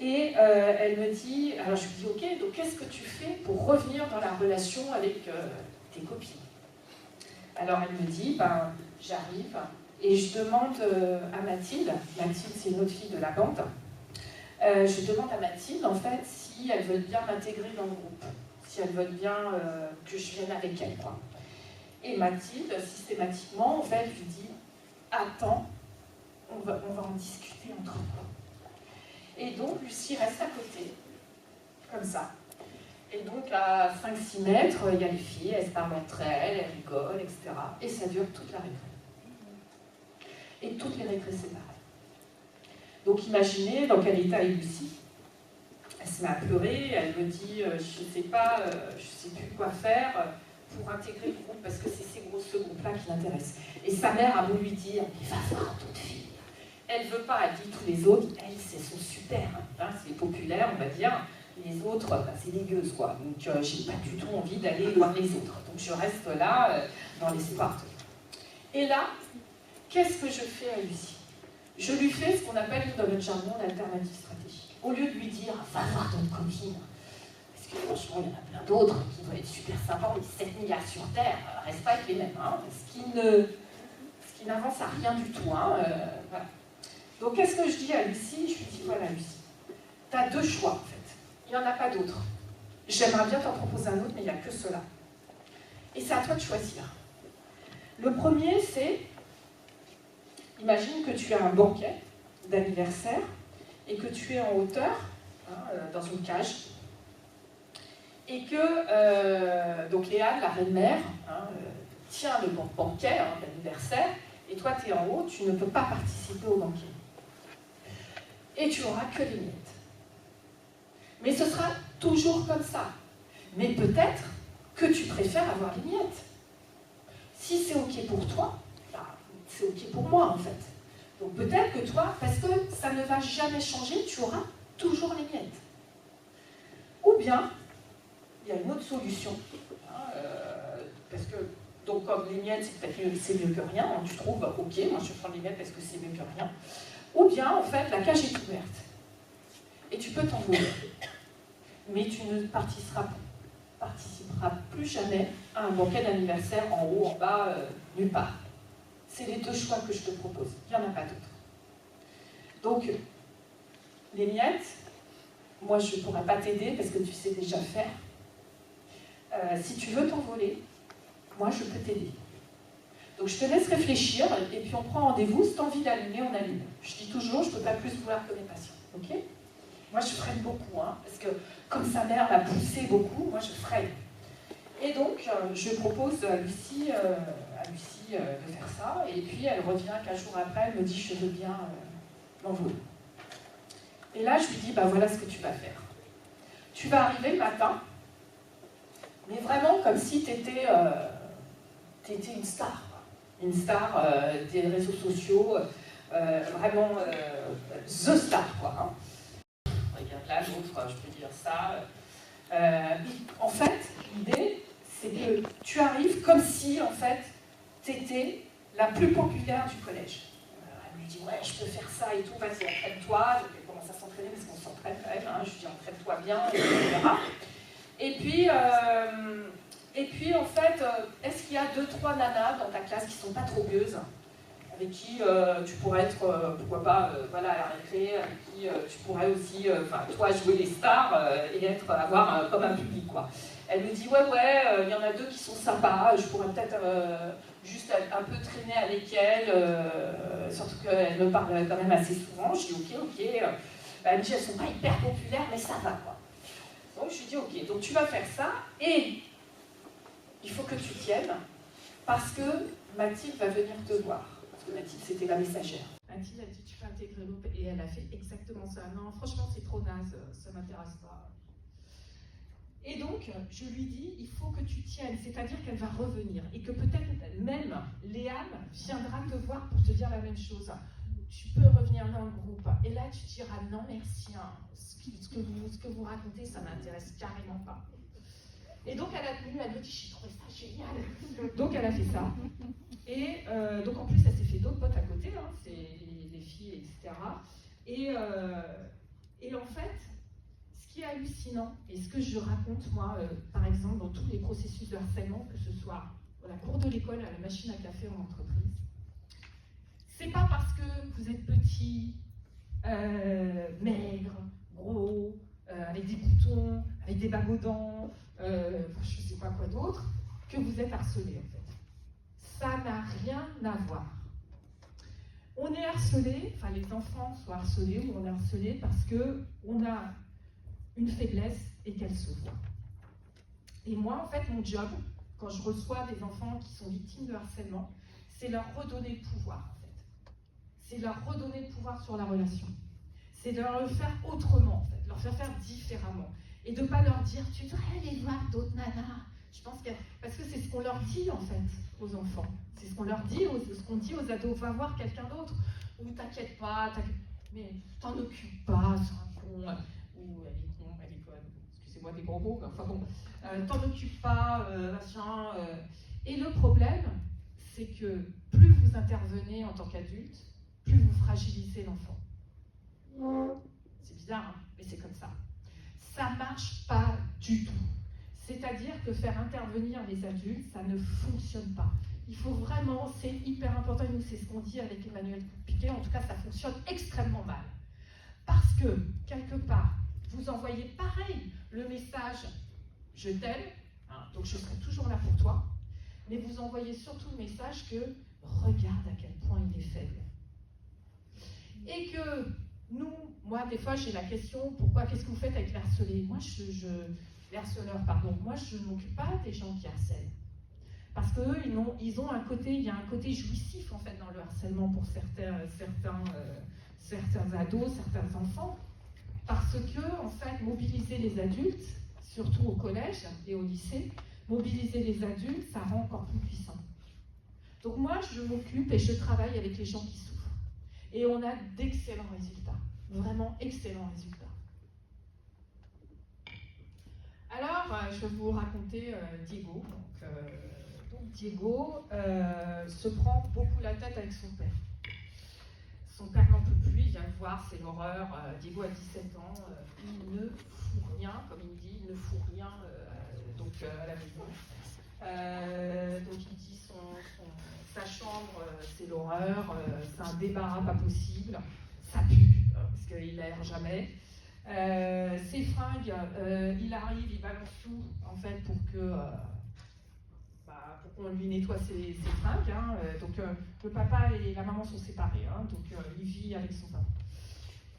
Speaker 3: Et elle me dit, alors je lui dis, ok, donc qu'est-ce que tu fais pour revenir dans la relation avec tes copines? Alors elle me dit, ben j'arrive et je demande à Mathilde c'est une autre fille de la bande, je demande à Mathilde en fait si elle veut bien m'intégrer dans le groupe, si elle veut bien que je vienne avec elle, quoi. Et Mathilde, systématiquement, en fait, lui dit, attends, on va en discuter entre nous. Et donc, Lucie reste à côté, comme ça. Et donc, à 5-6 mètres, il y a les filles, elles se parlent entre elles, elles rigolent, etc. Et ça dure toute la récré. Et toutes les récrés, c'est pareil. Donc, imaginez dans quel état est Lucie. Elle se met à pleurer, elle me dit, je ne sais pas, je ne sais plus quoi faire pour intégrer le groupe, parce que c'est ce groupe-là qui l'intéresse. Et sa mère a beau lui dire, mais va voir d'autres filles. Elle ne veut pas, elle dit tous les autres, elles, elles sont super, hein, c'est populaire, on va dire. Les autres, bah, c'est des gueuses, quoi. Donc, j'ai pas du tout envie d'aller voir les autres. Donc, je reste là, dans l'espoir. Et là, qu'est-ce que je fais à Lucie? Je lui fais ce qu'on appelle dans notre jargon l'alternative stratégique. Au lieu de lui dire, va voir d'autres copines, parce que franchement, il y en a plein d'autres qui doivent être super sympas, on est 7 milliards sur Terre, reste pas avec les mêmes, hein, ce qui n'avance à rien du tout. Hein, voilà. Donc, qu'est-ce que je dis à Lucie? Je lui dis, voilà, Lucie, tu as deux choix, en fait. Il n'y en a pas d'autres. J'aimerais bien t'en proposer un autre, mais il n'y a que cela. Et c'est à toi de choisir. Le premier, c'est, imagine que tu as un banquet d'anniversaire et que tu es en hauteur, hein, dans une cage, et que, donc Léa, la reine-mère, hein, tient le banquet hein, d'anniversaire, et toi, tu es en haut, tu ne peux pas participer au banquet. Et tu n'auras que les miettes. Mais ce sera toujours comme ça. Mais peut-être que tu préfères avoir les miettes. Si c'est OK pour toi, bah, c'est OK pour moi, en fait. Donc peut-être que toi, parce que ça ne va jamais changer, tu auras toujours les miettes. Ou bien, il y a une autre solution. Hein, parce que, donc comme les miettes, c'est mieux que rien, hein, tu trouves, bah, OK, moi je prends les miettes parce que c'est mieux que rien. Ou bien, en fait, la cage est ouverte. Et tu peux t'envoler. Mais tu ne participeras plus jamais à un banquet d'anniversaire en haut, en bas, nulle part. C'est les deux choix que je te propose. Il n'y en a pas d'autres. Donc, les miettes, moi je ne pourrais pas t'aider parce que tu sais déjà faire. Si tu veux t'envoler, moi je peux t'aider. Donc je te laisse réfléchir et puis on prend rendez-vous. Si tu as envie d'allumer, on allume. Je dis toujours, je ne peux pas plus vouloir que mes patients. Ok ? Moi, je freine beaucoup, hein, parce que comme sa mère l'a poussé beaucoup, moi, je freine. Et donc, je propose à Lucie de faire ça, et puis elle revient 15 jours après, elle me dit, je veux bien m'envoler. Et là, je lui dis, bah voilà ce que tu vas faire. Tu vas arriver le matin, mais vraiment comme si tu étais tu étais une star. Une star des réseaux sociaux, vraiment the star, quoi. Hein. Regarde là, l'autre, je peux dire ça. En fait, l'idée, c'est que tu arrives comme si, en fait, tu étais la plus populaire du collège. Elle lui dit, ouais, je peux faire ça et tout, vas-y, entraîne-toi. Donc elle commence à s'entraîner, parce qu'on s'entraîne quand même. Hein. Je lui dis, entraîne-toi bien, etc. Et puis, en fait, est-ce qu'il y a 2-3 nanas dans ta classe qui ne sont pas trop gueuses, avec qui tu pourrais être, pourquoi pas, voilà, à la récré, avec qui tu pourrais aussi, toi, jouer les stars et avoir comme un public, quoi. Elle me dit, ouais, il y en a 2 qui sont sympas, je pourrais peut-être juste un peu traîner avec elles, surtout qu'elle me parle quand même assez souvent. Je dis, ok. Elle me dit, elles ne sont pas hyper populaires, mais ça va, quoi. Donc je lui dis, ok, donc tu vas faire ça, et il faut que tu tiennes, parce que Mathilde va venir te voir. Parce que Mathilde, c'était la messagère. Mathilde a dit, tu peux intégrer le groupe, et elle a fait exactement ça. Non, franchement, c'est trop naze, ça m'intéresse pas. Et donc, je lui dis, il faut que tu tiennes, c'est-à-dire qu'elle va revenir, et que peut-être même Léane viendra te voir pour te dire la même chose. Tu peux revenir dans le groupe. Et là, tu diras, non, merci, hein. Ce que vous racontez, ça m'intéresse carrément pas. Et donc, elle a tenu, elle me dit, j'ai trouvé ça génial. Donc, elle a fait ça. Et donc, en plus, elle s'est fait d'autres potes à côté, hein, c'est les filles, etc. Et en fait, ce qui est hallucinant, et ce que je raconte, moi, par exemple, dans tous les processus de harcèlement, que ce soit à la cour de l'école, à la machine à café en entreprise, c'est pas parce que vous êtes petit, maigre, gros, avec des boutons, avec des bagues aux dents, je sais pas quoi d'autre, que vous êtes harcelé, en fait. Ça n'a rien à voir. On est harcelé, enfin les enfants sont harcelés, ou on est harcelé parce qu'on a une faiblesse et qu'elle se voit. Et moi, en fait, mon job, quand je reçois des enfants qui sont victimes de harcèlement, c'est leur redonner le pouvoir, en fait. C'est leur redonner le pouvoir sur la relation. C'est de leur le faire autrement, en fait, leur faire différemment. Et de ne pas leur dire, tu devrais aller voir d'autres nanas. Je pense que, parce que c'est ce qu'on leur dit, en fait, aux enfants. C'est ce qu'on leur dit, ce qu'on dit aux ados, va voir quelqu'un d'autre. Ou t'inquiète pas, mais t'en occupe pas, c'est un con. Ou elle est conne. Excusez-moi des gros mots, mais enfin bon. T'en occupe pas, machin. Et le problème, c'est que plus vous intervenez en tant qu'adulte, plus vous fragilisez l'enfant. C'est bizarre, hein, mais c'est comme ça. Ça marche pas du tout. C'est-à-dire que faire intervenir les adultes, ça ne fonctionne pas. Il faut vraiment, c'est hyper important, et nous c'est ce qu'on dit avec Emmanuel Piquet, en tout cas ça fonctionne extrêmement mal. Parce que, quelque part, vous envoyez pareil le message « je t'aime hein, », donc je serai toujours là pour toi, mais vous envoyez surtout le message que « regarde à quel point il est faible ». Et que nous, moi des fois j'ai la question « pourquoi, qu'est-ce que vous faites avec les harcelés ?» Moi les harceleurs, pardon, moi je ne m'occupe pas des gens qui harcèlent. Parce qu'eux, ils ont un côté, il y a un côté jouissif en fait dans le harcèlement pour certains ados, certains enfants. Parce que, en fait, mobiliser les adultes, surtout au collège et au lycée, mobiliser les adultes, ça rend encore plus puissant. Donc moi, je m'occupe et je travaille avec les gens qui souffrent. Et on a d'excellents résultats, vraiment excellents résultats. Alors, je vais vous raconter Diego. Donc Diego se prend beaucoup la tête avec son père. Son père n'en peut plus, il vient le voir, c'est l'horreur. Diego a 17 ans, il ne fout rien, comme il dit, il ne fout rien à la maison. Donc il dit sa chambre, c'est l'horreur, c'est un débarras pas possible, ça pue, parce qu'il n'aère jamais. Ses fringues, il arrive, il balance tout en fait pour qu'on lui nettoie ses fringues. Hein. Donc le papa et la maman sont séparés, hein. Donc il vit avec son papa.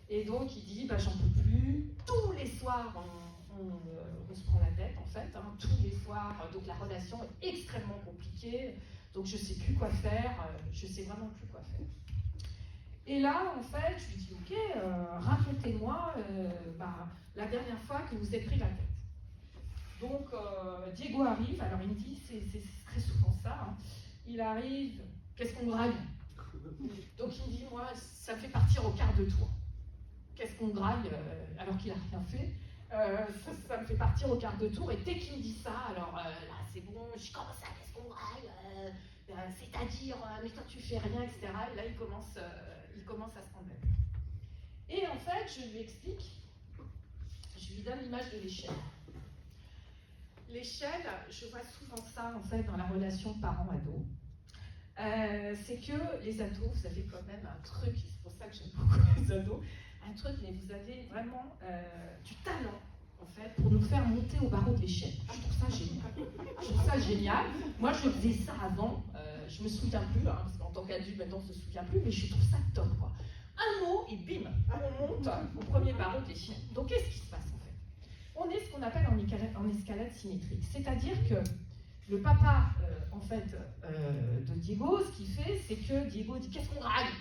Speaker 3: Et donc il dit j'en peux plus. Tous les soirs on se prend la tête en fait, hein. Tous les soirs. Donc la relation est extrêmement compliquée. Donc je sais plus quoi faire. Je sais vraiment plus quoi faire. Et là, en fait, je lui dis, ok, racontez-moi la dernière fois que vous êtes pris la tête. Donc Diego arrive, alors il me dit, c'est très souvent ça, hein. Il arrive, qu'est-ce qu'on graille? Donc il me dit, moi, ça me fait partir au quart de tour. Qu'est-ce qu'on graille alors qu'il n'a rien fait? Ça me fait partir au quart de tour, et dès qu'il me dit ça, alors là c'est bon, je dis comment ça, qu'est-ce qu'on graille? C'est-à-dire, mais toi tu fais rien, etc. Et là il commence à se prendre la tête. Et en fait, je lui explique, je lui donne l'image de l'échelle. L'échelle, je vois souvent ça en fait dans la relation parent-ado. C'est que les ados, vous avez quand même un truc, c'est pour ça que j'aime beaucoup les ados, un truc, mais vous avez vraiment du talent en fait pour nous faire monter au barreau de l'échelle. Je trouve ça génial. Je trouve ça génial. Moi, je faisais ça avant. Je me souviens plus, hein, parce qu'en tant qu'adulte, maintenant, on ne se souvient plus, mais je trouve ça top, quoi. Un mot et bim, on monte au premier barreau de l'échelle. Donc, qu'est-ce qui se passe en fait? On est ce qu'on appelle en escalade symétrique, c'est-à-dire que le papa, en fait, de Diego, ce qu'il fait, c'est que Diego dit qu'est-ce qu'on graille?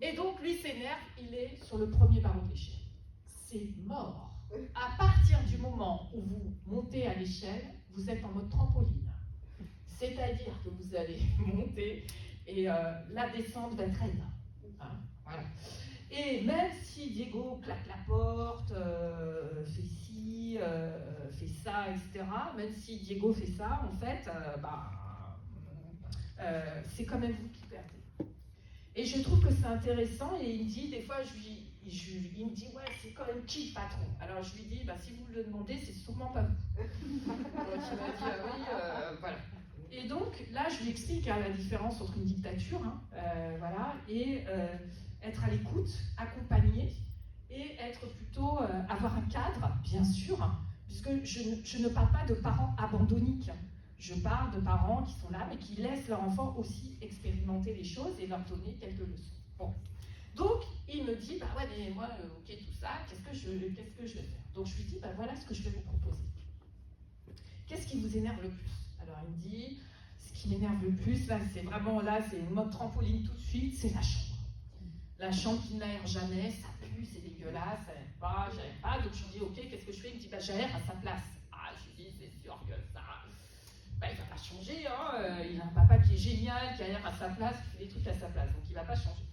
Speaker 3: Et donc, lui s'énerve, il est sur le premier barreau de l'échelle. C'est mort. À partir du moment où vous montez à l'échelle, vous êtes en mode trampoline. C'est-à-dire que vous allez monter et la descente va être raide. Hein, voilà. Et même si Diego claque la porte, fait ci, fait ça, etc., même si Diego fait ça, en fait, c'est quand même vous qui perdez. Et je trouve que c'est intéressant, et il me dit, des fois, il me dit, ouais, c'est quand même qui le patron? Alors je lui dis, si vous le demandez, c'est sûrement pas vous. Donc il m'a dit, ah oui, voilà. Et donc là, je lui explique la différence entre une dictature, voilà, et être à l'écoute, accompagner, et être plutôt, avoir un cadre, bien sûr, puisque je ne parle pas de parents abandonniques. Je parle de parents qui sont là, mais qui laissent leur enfant aussi expérimenter les choses et leur donner quelques leçons. Bon. Donc, il me dit, ouais, mais moi, ok, tout ça, qu'est-ce que je vais faire? Donc, je lui dis, voilà ce que je vais vous proposer. Qu'est-ce qui vous énerve le plus? Alors, il me dit, ce qui m'énerve le plus, là, c'est vraiment, c'est une mode trampoline tout de suite, c'est la chambre. La chambre qui n'aère jamais, ça pue, c'est dégueulasse, j'aime pas. Donc, je lui dis, ok, qu'est-ce que je fais? Il me dit, j'aère à sa place. Ah, je lui dis, c'est sûr que ça... il ne va pas changer, hein. Il a un papa qui est génial, qui aère à sa place, qui fait des trucs à sa place, donc il ne va pas changer.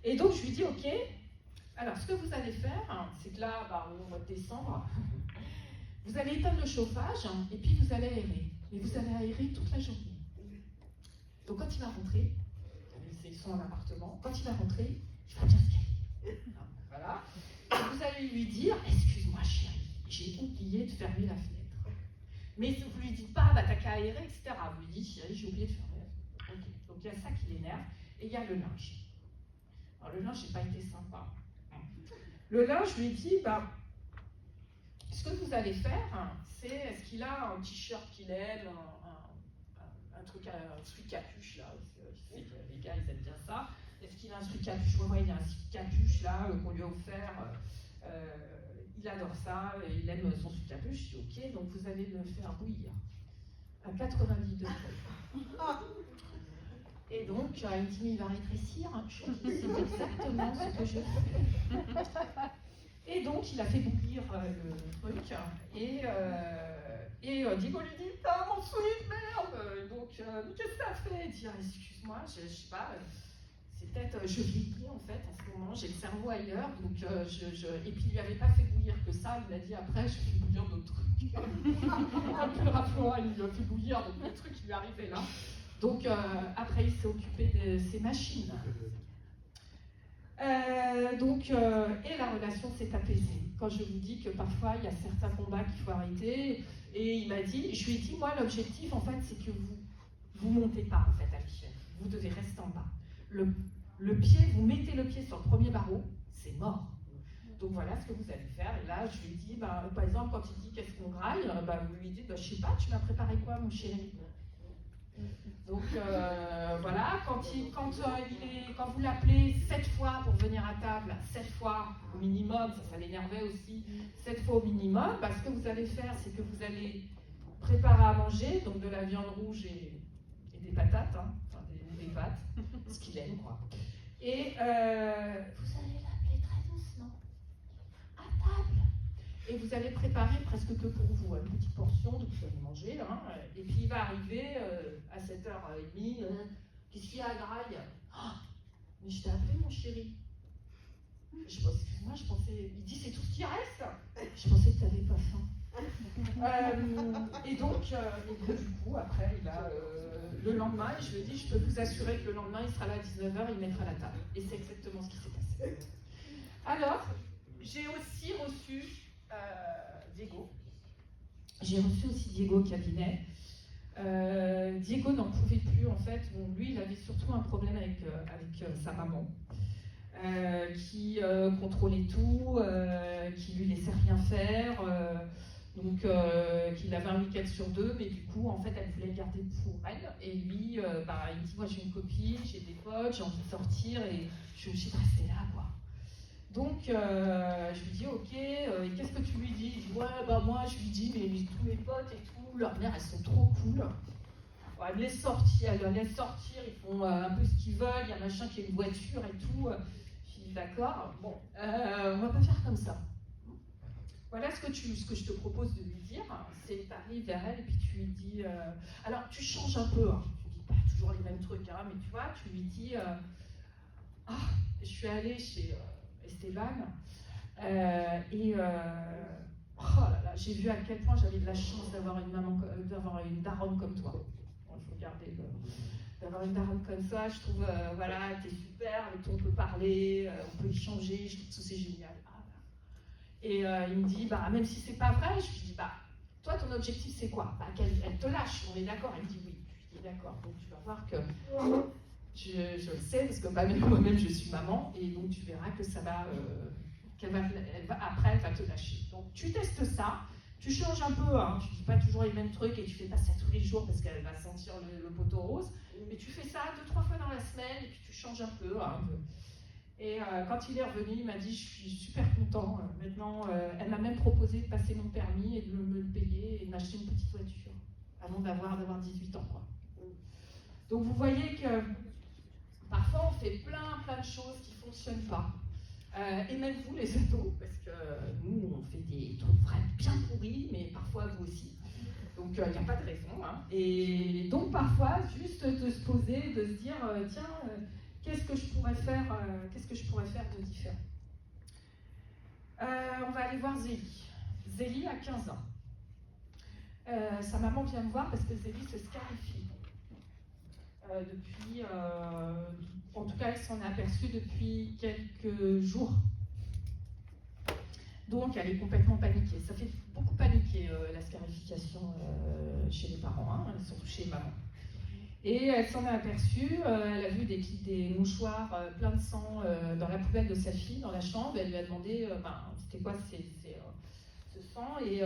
Speaker 3: Et donc je lui dis, ok, alors ce que vous allez faire, c'est que là, au mois de décembre, vous allez éteindre le chauffage, et puis vous allez aérer. Mais vous allez aérer toute la journée. Donc quand il va rentrer, c'est son appartement, quand il va rentrer, il va bien se caler. Voilà. Et vous allez lui dire, excuse-moi chérie, j'ai oublié de fermer la fenêtre. Mais vous ne lui dites pas, t'as qu'à aérer, etc. Vous lui dites, chérie, j'ai oublié de fermer la fenêtre. Okay. Donc il y a ça qui l'énerve, et il y a le linge. Alors le linge, j'ai pas été sympa. Le linge, je lui ai dit, ce que vous allez faire, c'est, est-ce qu'il a un t-shirt qu'il aime, un truc capuche, là, les gars, ils aiment bien ça. Est-ce qu'il a un truc capuche? Moi, il y a un capuche, là, qu'on lui a offert. Il adore ça, il aime son sucre capuche. Je dis ok, donc vous allez le faire bouillir à 90 degrés. Et donc, il me dit, mais il va rétrécir. Je dis, c'est exactement ce que je fais. Et donc, il a fait bouillir le truc. Et Diego lui dit, putain, mon sweet, merde. Donc, qu'est-ce que t'as fait? Il dit, excuse-moi, je sais pas. C'est peut-être, je vieillis en fait, en ce moment, j'ai le cerveau ailleurs, donc et puis il lui avait pas fait bouillir que ça, il m'a dit après, je fais bouillir d'autres trucs. Un peu le rapport, il lui a fait bouillir, donc le truc qui lui arrivait là. Donc après, il s'est occupé de ses machines. Et la relation s'est apaisée. Quand je vous dis que parfois, il y a certains combats qu'il faut arrêter, et il m'a dit, je lui ai dit, moi, l'objectif, en fait, c'est que vous montez pas, en fait, à l'échelle. Vous devez rester en bas. Le pied, vous mettez le pied sur le premier barreau, c'est mort. Donc voilà ce que vous allez faire. Et là, je lui dis, par exemple, quand il dit qu'est-ce qu'on graille, vous lui dites, je sais pas, tu m'as préparé quoi, mon chéri? Donc voilà, quand vous l'appelez 7 fois pour venir à table, 7 fois au minimum, ça l'énervait aussi, 7 fois au minimum, ce que vous allez faire, c'est que vous allez préparer à manger, donc de la viande rouge et des patates, des pâtes, ce qu'il aime, quoi. Et vous allez l'appeler très doucement, à table. et vous allez préparer presque que pour vous, une petite portion, donc vous allez manger, hein, et puis il va arriver à 7h30, qu'est-ce qu'il y a, Graille? Oh, mais je t'ai appelé, mon chéri. Je pense, excuse-moi, je pensais, il dit c'est tout ce qui reste. Je pensais que tu n'avais pas faim. Et donc, du coup, après, il a le lendemain, et je lui ai dit, je peux vous assurer que le lendemain, il sera là à 19h, il mettra la table. Et c'est exactement ce qui s'est passé. Alors, j'ai aussi reçu Diego. J'ai reçu aussi Diego au cabinet. Diego n'en pouvait plus, en fait. Bon, lui, il avait surtout un problème avec sa maman. Qui contrôlait tout, qui lui laissait rien faire, donc qu'il avait un week-end sur 2, mais du coup, en fait, elle voulait le garder pour elle. Et lui, il me dit, moi j'ai une copine, j'ai des potes, j'ai envie de sortir, et je suis obligée de rester là, quoi. Donc, je lui dis, ok, et qu'est-ce que tu lui dis? Il dit, ouais, moi, je lui dis, mais tous mes potes et tout, leurs mères, elles sont trop cool. Elle les laisse sortir, ils font un peu ce qu'ils veulent, il y a machin qui a une voiture et tout. Je dis d'accord, bon, on va pas faire comme ça. Voilà ce que je te propose de lui dire, c'est que tu arrives vers elle et puis tu lui dis, alors tu changes un peu, hein. Tu dis pas toujours les mêmes trucs, hein, mais tu vois, tu lui dis, je suis allée chez Esteban, oh là là, j'ai vu à quel point j'avais de la chance d'avoir une daronne comme toi. Il faut garder d'avoir une daronne comme ça, je trouve, voilà, t'es super, avec toi on peut parler, on peut échanger, je trouve que c'est génial. Et il me dit, même si c'est pas vrai, je lui dis, toi ton objectif c'est quoi? Qu'elle te lâche, on est d'accord? Elle me dit oui, je dis d'accord, donc tu vas voir que je le sais, parce que moi-même je suis maman, et donc tu verras que ça va, après elle va te lâcher. Donc tu testes ça. Tu changes un peu, hein, tu dis pas toujours les mêmes trucs et tu fais pas ça tous les jours parce qu'elle va sentir le poteau rose, mais tu fais ça 2-3 fois dans la semaine et puis tu changes un peu. Hein. Et quand il est revenu, il m'a dit je suis super content. Maintenant, elle m'a même proposé de passer mon permis et de me le payer et de m'acheter une petite voiture avant d'avoir 18 ans. Quoi. Donc vous voyez que parfois on fait plein de choses qui ne fonctionnent pas. Et même vous les ados, parce que nous on fait des trucs vraiment bien pourris, mais parfois vous aussi. Donc il n'y a pas de raison. Hein. Et donc parfois, juste de se poser, de se dire tiens, qu'est-ce que je pourrais faire de différent? On va aller voir Zélie. Zélie a 15 ans. Sa maman vient me voir parce que Zélie se scarifie. Depuis, en tout cas, elle s'en est aperçue depuis quelques jours. Donc, elle est complètement paniquée. Ça fait beaucoup paniquer la scarification chez les parents, hein, surtout chez les mamans. Et elle s'en est aperçue, elle a vu des mouchoirs pleins de sang dans la poubelle de sa fille, dans la chambre. Elle lui a demandé c'était quoi ce sang, et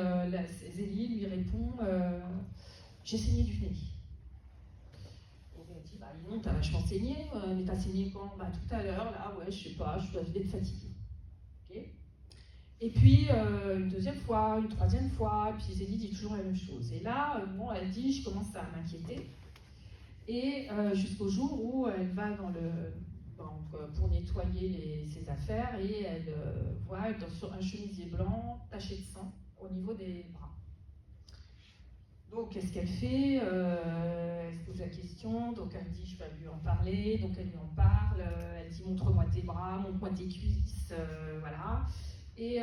Speaker 3: Zélie lui répond j'ai saigné du nez. Elle dit, non, t'as vachement saigné, mais t'as saigné quand? Tout à l'heure, là, ouais, je sais pas, je dois être fatiguée. Okay. Et puis, une deuxième fois, une troisième fois, et puis Zélie dit toujours la même chose. Et là, elle dit, je commence à m'inquiéter. Et jusqu'au jour où elle va dans le banque pour nettoyer ses affaires, et elle voit sur un chemisier blanc taché de sang au niveau des bras. Donc, qu'est-ce qu'elle fait? Elle se pose la question, donc elle dit je vais lui en parler, donc elle lui en parle, elle dit montre-moi tes bras, montre-moi tes cuisses, voilà. Et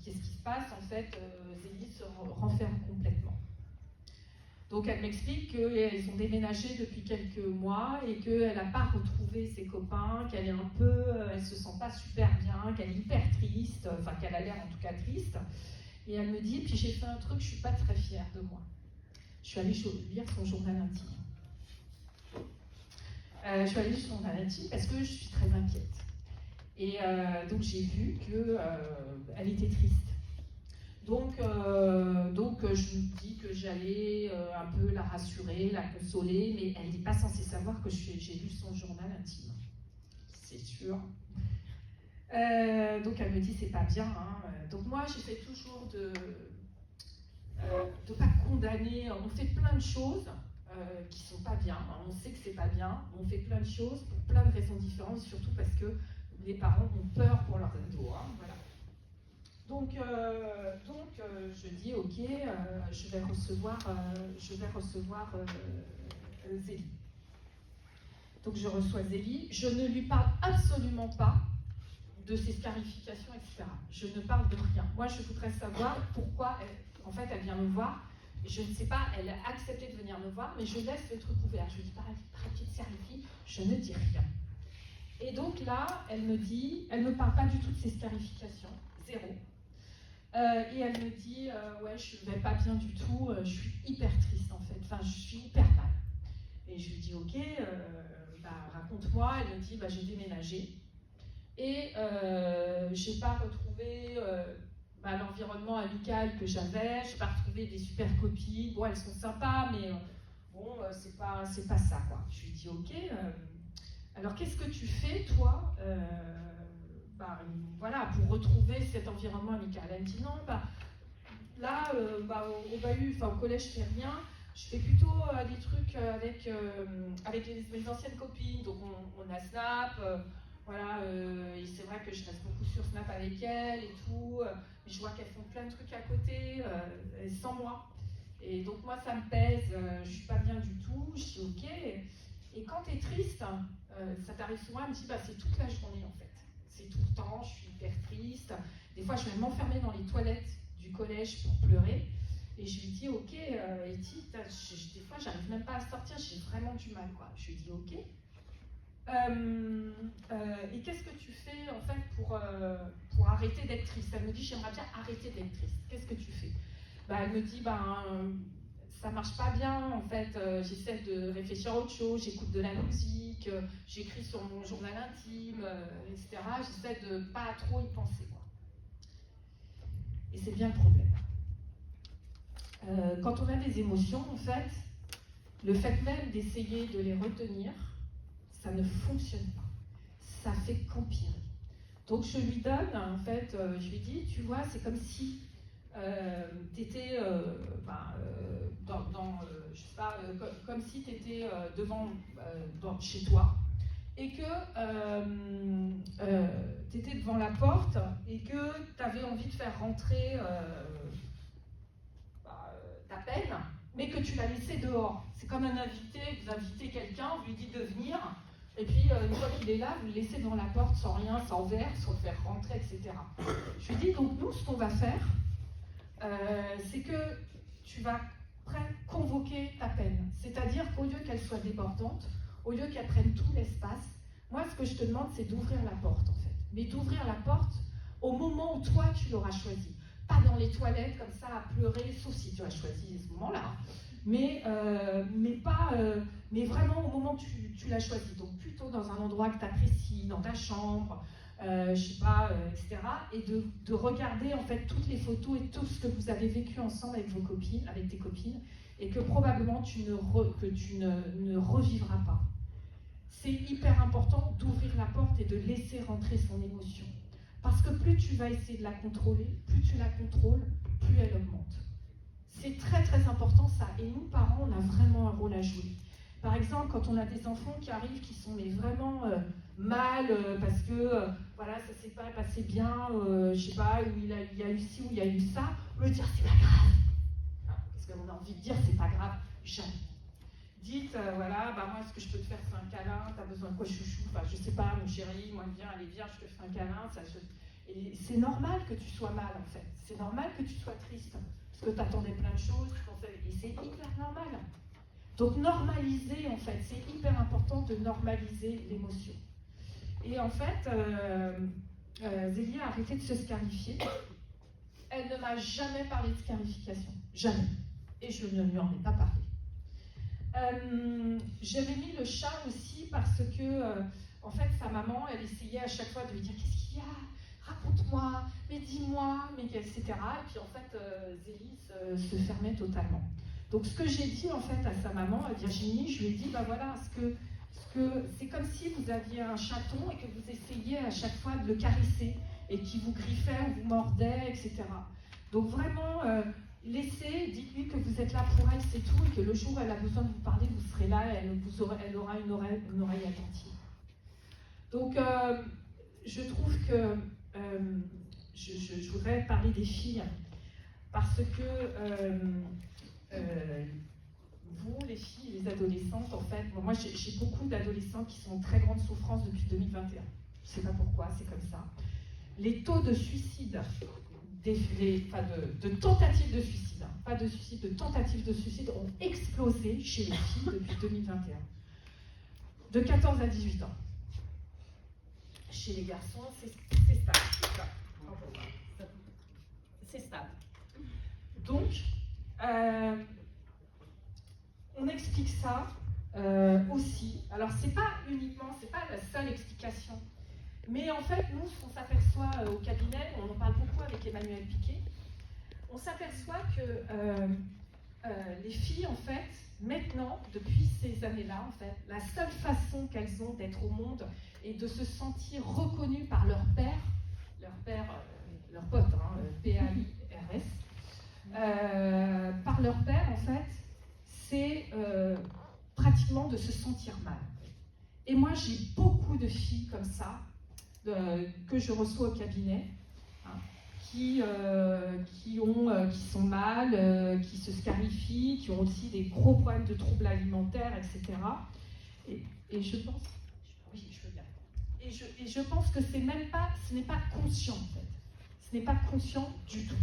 Speaker 3: qu'est-ce qui se passe? En fait, Zélie se renferme complètement. Donc elle m'explique qu'ils ont déménagé depuis quelques mois et qu'elle n'a pas retrouvé ses copains, qu'elle est elle se sent pas super bien, qu'elle est hyper triste, enfin qu'elle a l'air en tout cas triste. Et elle me dit, puis j'ai fait un truc, je ne suis pas très fière de moi. Je suis allée lire son journal intime. Je suis allée lire son journal intime parce que je suis très inquiète. Et donc j'ai vu qu'elle était triste. Donc je me dis que j'allais un peu la rassurer, la consoler, mais elle n'est pas censée savoir que j'ai lu son journal intime. C'est sûr. Donc elle me dit c'est pas bien. Hein. Donc moi j'essaie toujours de pas condamner. On fait plein de choses qui sont pas bien. Hein. On sait que c'est pas bien. On fait plein de choses pour plein de raisons différentes, surtout parce que les parents ont peur pour leurs ados. Hein. Voilà. Je dis ok, je vais recevoir Zélie. Donc je reçois Zélie, je ne lui parle absolument pas de ses scarifications, etc. Je ne parle de rien. Moi, je voudrais savoir pourquoi elle vient me voir. Je ne sais pas, elle a accepté de venir me voir, mais je laisse le truc ouvert. Je lui dis, petite scarifie, je ne dis rien. Et donc là, elle me parle pas du tout de ses scarifications, zéro. Et elle me dit, ouais, je ne vais pas bien du tout, je suis hyper triste en fait, enfin, je suis hyper mal. Et je lui dis, ok, raconte-moi. Elle me dit, j'ai déménagé. Et j'ai pas retrouvé l'environnement amical que j'avais, j'ai pas retrouvé des super copines. Bon, elles sont sympas, mais c'est pas ça, quoi. Je lui dis, ok, alors qu'est-ce que tu fais, toi, pour retrouver cet environnement amical? Elle me dit, non, là, au collège, je fais rien. Je fais plutôt des trucs avec mes anciennes copines, donc on a Snap, et c'est vrai que je reste beaucoup sur Snap avec elles et tout, mais je vois qu'elles font plein de trucs à côté, sans moi. Et donc moi ça me pèse, je suis pas bien du tout, je dis ok. Et quand tu es triste, ça t'arrive souvent, elle me dit c'est toute la journée en fait. C'est tout le temps, je suis hyper triste. Des fois je vais m'enfermer dans les toilettes du collège pour pleurer. Et je lui dis, ok, Eti, des fois, j'arrive même pas à sortir, j'ai vraiment du mal, quoi. Je lui dis, ok. Et qu'est-ce que tu fais, en fait, pour arrêter d'être triste? Elle me dit, j'aimerais bien arrêter d'être triste. Qu'est-ce que tu fais? Elle me dit, ça marche pas bien, en fait. J'essaie de réfléchir à autre chose, j'écoute de la musique, j'écris sur mon journal intime, etc. J'essaie de pas trop y penser, quoi. Et c'est bien le problème. Quand on a des émotions, en fait, le fait même d'essayer de les retenir, ça ne fonctionne pas. Ça fait qu'empirer. Donc je lui donne, en fait, je lui dis, tu vois, c'est comme si tu étais comme si tu étais chez toi et que tu étais devant la porte et que tu avais envie de faire rentrer ta peine, mais que tu l'as laissé dehors. C'est comme un invité, vous invitez quelqu'un, vous lui dites de venir, et puis une fois qu'il est là, vous le laissez devant la porte sans rien, sans verre, sans le faire rentrer, etc. Je lui dis, donc nous, ce qu'on va faire, c'est que tu vas convoquer ta peine. C'est-à-dire qu'au lieu qu'elle soit débordante, au lieu qu'elle prenne tout l'espace, moi, ce que je te demande, c'est d'ouvrir la porte, en fait. Mais d'ouvrir la porte au moment où toi, tu l'auras choisi. Pas dans les toilettes, comme ça, à pleurer, sauf si tu as choisi ce moment-là. Mais vraiment au moment où tu l'as choisi. Donc plutôt dans un endroit que tu apprécies, dans ta chambre, etc. Et de regarder en fait toutes les photos et tout ce que vous avez vécu ensemble avec vos copines, avec tes copines, et que probablement tu ne revivras pas. C'est hyper important d'ouvrir la porte et de laisser rentrer son émotion. Parce que plus tu vas essayer de la contrôler, plus tu la contrôles, plus elle augmente. C'est très très important ça. Et nous, parents, on a vraiment un rôle à jouer. Par exemple, quand on a des enfants qui arrivent, qui sont vraiment mal, parce que ça s'est pas passé bien, où il y a eu ci, ou il y a eu ça, on lui dire c'est pas grave. Parce qu'on a envie de dire c'est pas grave, jamais. Dites, moi, ce que je peux te faire, c'est un câlin, t'as besoin de quoi, chouchou, je sais pas, mon chéri, moi, viens, je te fais un câlin. Et c'est normal que tu sois mal, en fait. C'est normal que tu sois triste, parce que t'attendais plein de choses, et c'est hyper normal. Donc, normaliser, en fait, c'est hyper important de normaliser l'émotion. Et en fait, Zélie a arrêté de se scarifier. Elle ne m'a jamais parlé de scarification. Jamais. Et je ne lui en ai pas parlé. J'avais mis le chat aussi parce que, en fait, sa maman, elle essayait à chaque fois de lui dire « Qu'est-ce qu'il y a? Raconte-moi, mais dis-moi, mais etc. » Et puis, en fait, Zélie se fermait totalement. Donc, ce que j'ai dit, en fait, à sa maman, à Virginie, je lui ai dit c'est comme si vous aviez un chaton et que vous essayiez à chaque fois de le caresser et qu'il vous griffait ou vous mordait, etc. Donc, vraiment... dites-lui que vous êtes là pour elle, c'est tout, et que le jour où elle a besoin de vous parler, vous serez là, elle aura une oreille attentive. Donc, je trouve que je voudrais parler des filles, parce que vous, les filles et les adolescentes, en fait, moi j'ai beaucoup d'adolescents qui sont en très grande souffrance depuis 2021. Je ne sais pas pourquoi, c'est comme ça. Les taux de suicide, de tentatives de suicide, hein, pas de suicide, de tentatives de suicide ont explosé chez les filles depuis 2021. De 14 à 18 ans. Chez les garçons, c'est stable.
Speaker 2: C'est stable.
Speaker 3: Donc, on explique ça aussi. Alors, c'est pas la seule explication. Mais en fait, nous, ce qu'on s'aperçoit au cabinet, on en parle beaucoup avec Emmanuel Piquet, on s'aperçoit que les filles, en fait, maintenant, depuis ces années-là, en fait, la seule façon qu'elles ont d'être au monde et de se sentir reconnues par leur père, leur pote, hein, P-A-I-R-S, par leur père, en fait, c'est pratiquement de se sentir mal. Et moi, j'ai beaucoup de filles comme ça, que je reçois au cabinet, hein, qui sont mal, qui se scarifient, qui ont aussi des gros problèmes de troubles alimentaires, etc. Et je pense, oui, je veux bien. Et je pense que ce n'est pas conscient en fait. Ce n'est pas conscient du tout.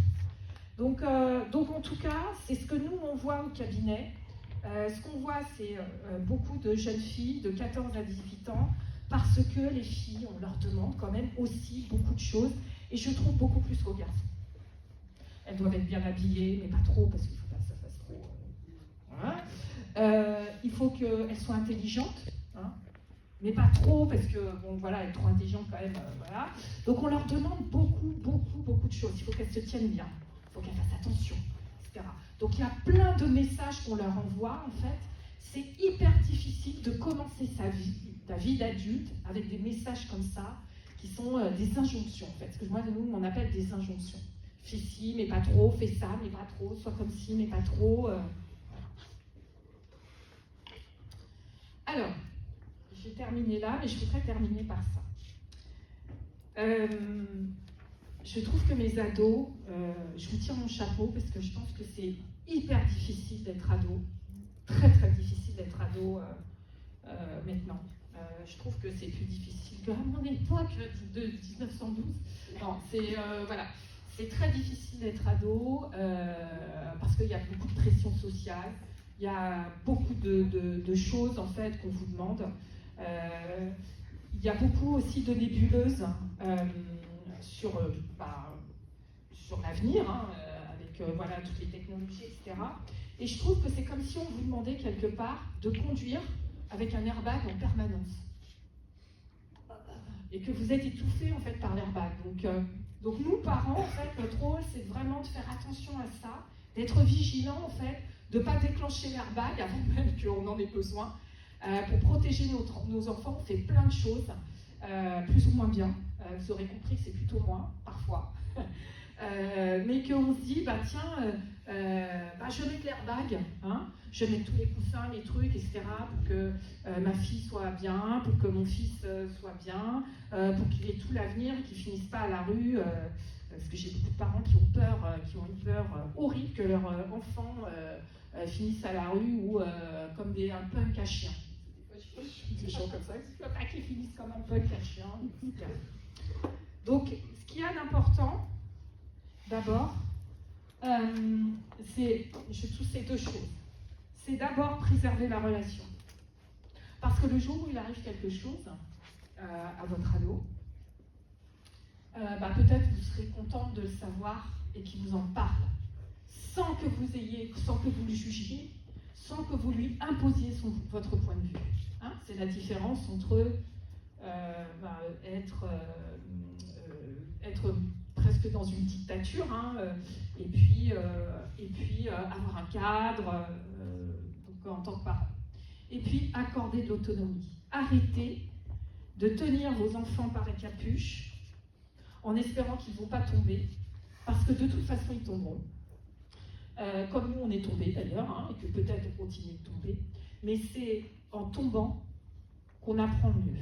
Speaker 3: Donc en tout cas, c'est ce que nous on voit au cabinet. Ce qu'on voit, c'est beaucoup de jeunes filles de 14 à 18 ans, parce que les filles, on leur demande quand même aussi beaucoup de choses, et je trouve beaucoup plus qu'aux garçons. Elles doivent être bien habillées, mais pas trop, parce qu'il ne faut pas que ça fasse trop. Voilà. Il faut qu'elles soient intelligentes, hein, mais pas trop, parce que, bon, voilà, être trop intelligente quand même, voilà. Donc on leur demande beaucoup de choses. Il faut qu'elles se tiennent bien, il faut qu'elles fassent attention, etc. Donc il y a plein de messages qu'on leur envoie, en fait. C'est hyper difficile de commencer sa vie d'adulte avec des messages comme ça, qui sont des injonctions, en fait. Ce que moi, nous, on appelle des injonctions. Fais ci, mais pas trop, fais ça, mais pas trop, sois comme ci, mais pas trop. Alors, je vais terminer là, mais je voudrais terminer par ça. Je trouve que mes ados, je vous tire mon chapeau, parce que je pense que c'est hyper difficile d'être ado, très difficile d'être ado maintenant. Je trouve que c'est plus difficile que à mon époque de 1912. Non, voilà, c'est très difficile d'être ado parce qu'il y a beaucoup de pression sociale, il y a beaucoup de choses en fait qu'on vous demande. Il y a beaucoup aussi de nébuleuses sur l'avenir, hein, avec voilà, toutes les technologies, etc. Et je trouve que c'est comme si on vous demandait quelque part de conduire avec un airbag en permanence. Et que vous êtes étouffé en fait par l'airbag. Donc nous, parents, en fait, notre rôle, c'est vraiment de faire attention à ça, d'être vigilant en fait, de ne pas déclencher l'airbag avant même qu'on en ait besoin. Pour protéger nos enfants, on fait plein de choses, plus ou moins bien. Vous aurez compris que c'est plutôt moins, parfois. Mais qu'on se dit, bah tiens, je vais mettre l'airbag, hein, je vais mettre tous les coussins, les trucs, etc., pour que ma fille soit bien, pour que mon fils soit bien, pour qu'il ait tout l'avenir et qu'il ne finisse pas à la rue, parce que j'ai beaucoup de parents qui ont une peur horrible que leur enfant finisse à la rue ou comme un punk à chien. Des gens comme ça, il ne faut pas qu'ils finissent comme un punk à chien, etc. Donc, ce qu'il y a d'important, d'abord, je trouve ces deux choses. C'est d'abord préserver la relation. Parce que le jour où il arrive quelque chose à votre ado, peut-être vous serez contente de le savoir et qu'il vous en parle, sans que vous le jugiez, sans que vous lui imposiez votre point de vue. Hein, c'est la différence entre être presque dans une dictature, hein, et puis avoir un cadre donc, en tant que parent. Et puis accorder de l'autonomie. Arrêtez de tenir vos enfants par les capuches en espérant qu'ils ne vont pas tomber, parce que de toute façon ils tomberont. Comme nous on est tombés d'ailleurs, hein, et que peut-être on continue de tomber, mais c'est en tombant qu'on apprend mieux.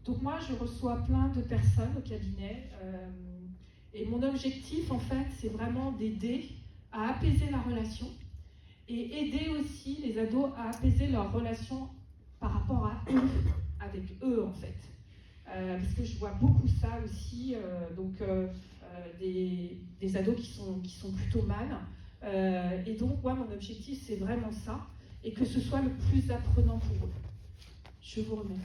Speaker 3: Donc moi je reçois plein de personnes au cabinet Et mon objectif, en fait, c'est vraiment d'aider à apaiser la relation et aider aussi les ados à apaiser leur relation par rapport à eux, avec eux, en fait. Parce que je vois beaucoup ça aussi, des ados qui sont plutôt mal. Et donc, moi, mon objectif, c'est vraiment ça, et que ce soit le plus apprenant pour eux. Je vous remercie.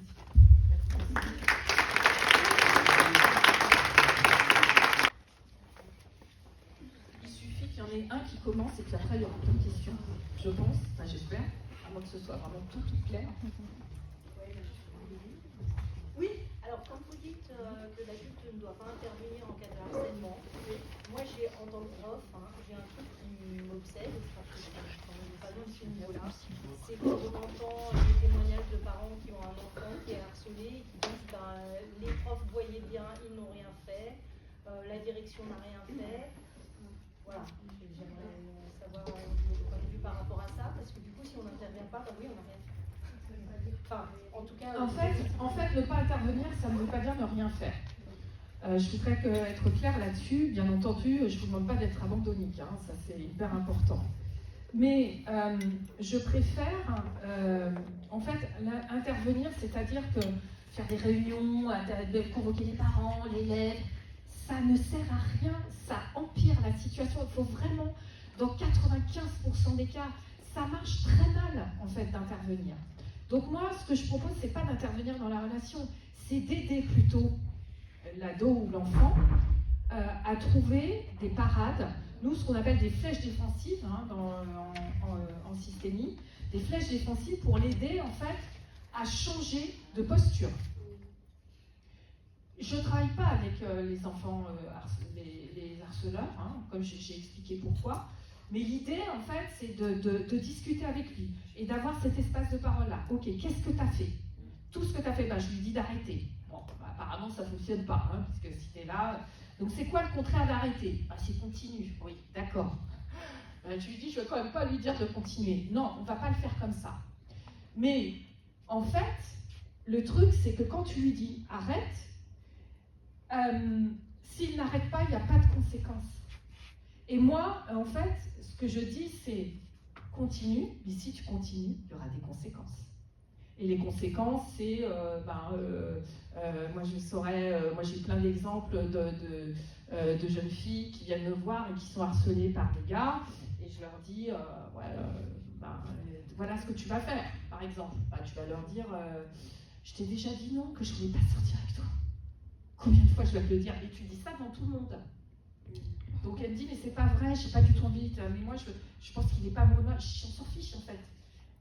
Speaker 3: Il suffit qu'il y en ait un qui commence, et puis après, il y aura plein de questions, je pense, enfin j'espère, à moins que ce soit vraiment tout clair.
Speaker 4: Oui, alors quand vous dites que l'adulte ne doit pas intervenir en cas de harcèlement, moi j'ai en tant que prof, j'ai un truc qui m'obsède, parce que je ne pas dans ce niveau-là, c'est quand on entend des témoignages de parents qui ont un enfant qui est harcelé et qui disent les profs voyaient bien, ils n'ont rien fait, la direction n'a rien fait. Voilà, j'aimerais savoir votre point de vue par rapport à ça, parce que du coup si on n'intervient pas, oui on n'a rien fait. Enfin, en tout cas,
Speaker 3: en fait, ne pas intervenir, ça ne veut pas dire ne rien faire. Je voudrais être claire là-dessus. Bien entendu, je ne vous demande pas d'être abandonnique, ça c'est hyper important. Mais je préfère, en fait, intervenir, c'est-à-dire que faire des réunions, convoquer les parents, l'élève, ça ne sert à rien, ça empire la situation. Il faut vraiment, dans 95% des cas, ça marche très mal, en fait, d'intervenir. Donc moi, ce que je propose, c'est pas d'intervenir dans la relation, c'est d'aider plutôt l'ado ou l'enfant à trouver des parades, nous ce qu'on appelle des flèches défensives en systémie, des flèches défensives pour l'aider en fait à changer de posture. Je ne travaille pas avec les enfants, les harceleurs, comme j'ai expliqué pourquoi. Mais l'idée, en fait, c'est de discuter avec lui et d'avoir cet espace de parole-là. Ok, qu'est-ce que tu as fait? Tout ce que tu as fait, je lui dis d'arrêter. Bon, apparemment, ça ne fonctionne pas, puisque si tu es là... Donc, c'est quoi le contraire d'arrêter? C'est continue. Oui, d'accord. Je lui dis, je ne vais quand même pas lui dire de continuer. Non, on ne va pas le faire comme ça. Mais, en fait, le truc, c'est que quand tu lui dis arrête, s'il n'arrête pas, il n'y a pas de conséquences. Et moi, en fait, ce que je dis, c'est continue, mais si tu continues, il y aura des conséquences. Et les conséquences, c'est, moi j'ai plein d'exemples de jeunes filles qui viennent me voir et qui sont harcelées par des gars, et je leur dis, voilà ce que tu vas faire, par exemple. Tu vas leur dire, je t'ai déjà dit non, que je ne voulais pas sortir avec toi. Combien de fois je vais te le dire? Et tu dis ça devant tout le monde. Donc elle me dit, mais c'est pas vrai, j'ai pas du tout envie, mais moi je pense qu'il n'est pas amoureux de moi, on s'en fiche en fait.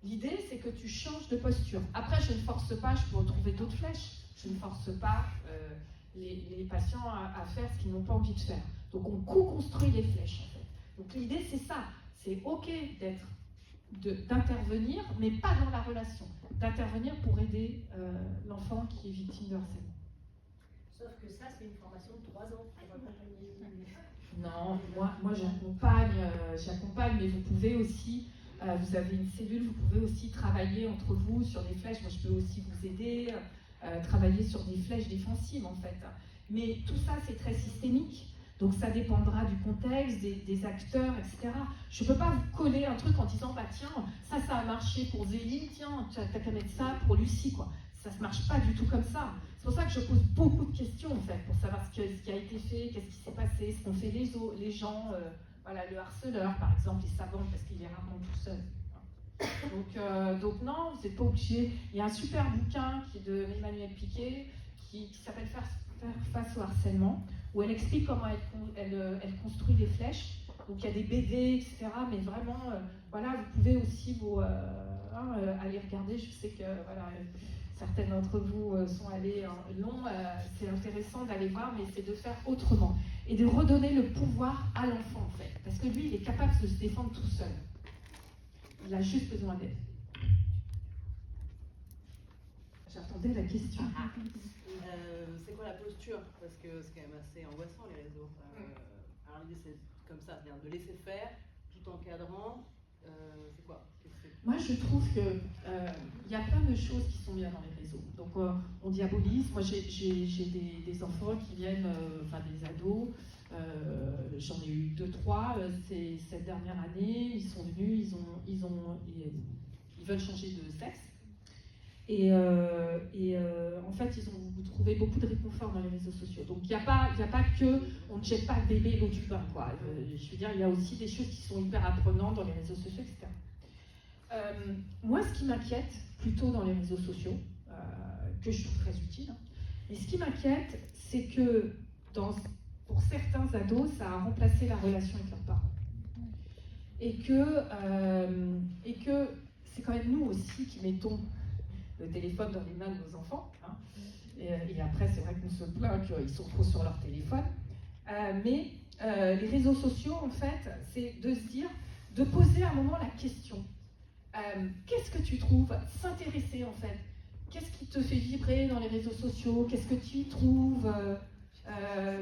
Speaker 3: L'idée c'est que tu changes de posture. Après je ne force pas, je peux retrouver d'autres flèches, je ne force pas les patients à faire ce qu'ils n'ont pas envie de faire. Donc on co-construit les flèches en fait. Donc l'idée c'est ça, c'est ok d'intervenir, mais pas dans la relation, d'intervenir pour aider l'enfant qui est victime de harcèlement.
Speaker 4: Sauf que ça c'est une formation de 3 ans pour accompagner.
Speaker 3: Non, moi j'accompagne, mais vous pouvez aussi, vous avez une cellule, vous pouvez aussi travailler entre vous sur des flèches. Moi je peux aussi vous aider, travailler sur des flèches défensives en fait. Mais tout ça c'est très systémique, donc ça dépendra du contexte, des acteurs, etc. Je ne peux pas vous coller un truc en disant tiens, ça a marché pour Zélie, tiens, tu as qu'à mettre ça pour Lucie, quoi. Ça ne marche pas du tout comme ça. C'est pour ça que je pose beaucoup de questions, en fait, pour savoir ce qui a été fait, qu'est-ce qui s'est passé, ce qu'ont fait les gens, le harceleur, par exemple, les savants, parce qu'il est rarement tout seul. Donc non, vous n'êtes pas obligé. Il y a un super bouquin qui est de Emmanuelle Piquet, qui s'appelle Faire face au harcèlement, où elle explique comment elle construit des flèches. Donc il y a des BD, etc. Mais vraiment, vous pouvez aussi aller regarder. Je sais que certains d'entre vous sont allés long, c'est intéressant d'aller voir, mais c'est de faire autrement. Et de redonner le pouvoir à l'enfant, en fait. Parce que lui, il est capable de se défendre tout seul. Il a juste besoin d'aide. J'attendais la question.
Speaker 5: C'est quoi la posture? Parce que c'est quand même assez angoissant, les réseaux. Alors l'idée, c'est comme ça, c'est-à-dire de laisser faire, tout encadrant. C'est quoi?
Speaker 3: Moi, je trouve qu'il y a plein de choses qui sont bien dans les réseaux. Donc, on diabolise. Moi, j'ai des enfants qui viennent, des ados, J'en ai eu 2-3 cette dernière année. Ils sont venus, ils veulent changer de sexe. Et en fait, ils ont trouvé beaucoup de réconfort dans les réseaux sociaux. Donc il n'y a pas que on ne jette pas le bébé l'eau du bain, quoi. Je veux dire, il y a aussi des choses qui sont hyper apprenantes dans les réseaux sociaux, etc. Moi, ce qui m'inquiète plutôt dans les réseaux sociaux, que je trouve très utile, mais ce qui m'inquiète, c'est que pour certains ados, ça a remplacé la relation avec leurs parents. Et que c'est quand même nous aussi qui mettons le téléphone dans les mains de nos enfants. Hein. Et après, c'est vrai qu'on se plaint qu'ils sont trop sur leur téléphone. Mais les réseaux sociaux, en fait, c'est de se dire, de poser à un moment la question. Qu'est-ce que tu trouves? S'intéresser, en fait. Qu'est-ce qui te fait vibrer dans les réseaux sociaux? Qu'est-ce que tu y trouves?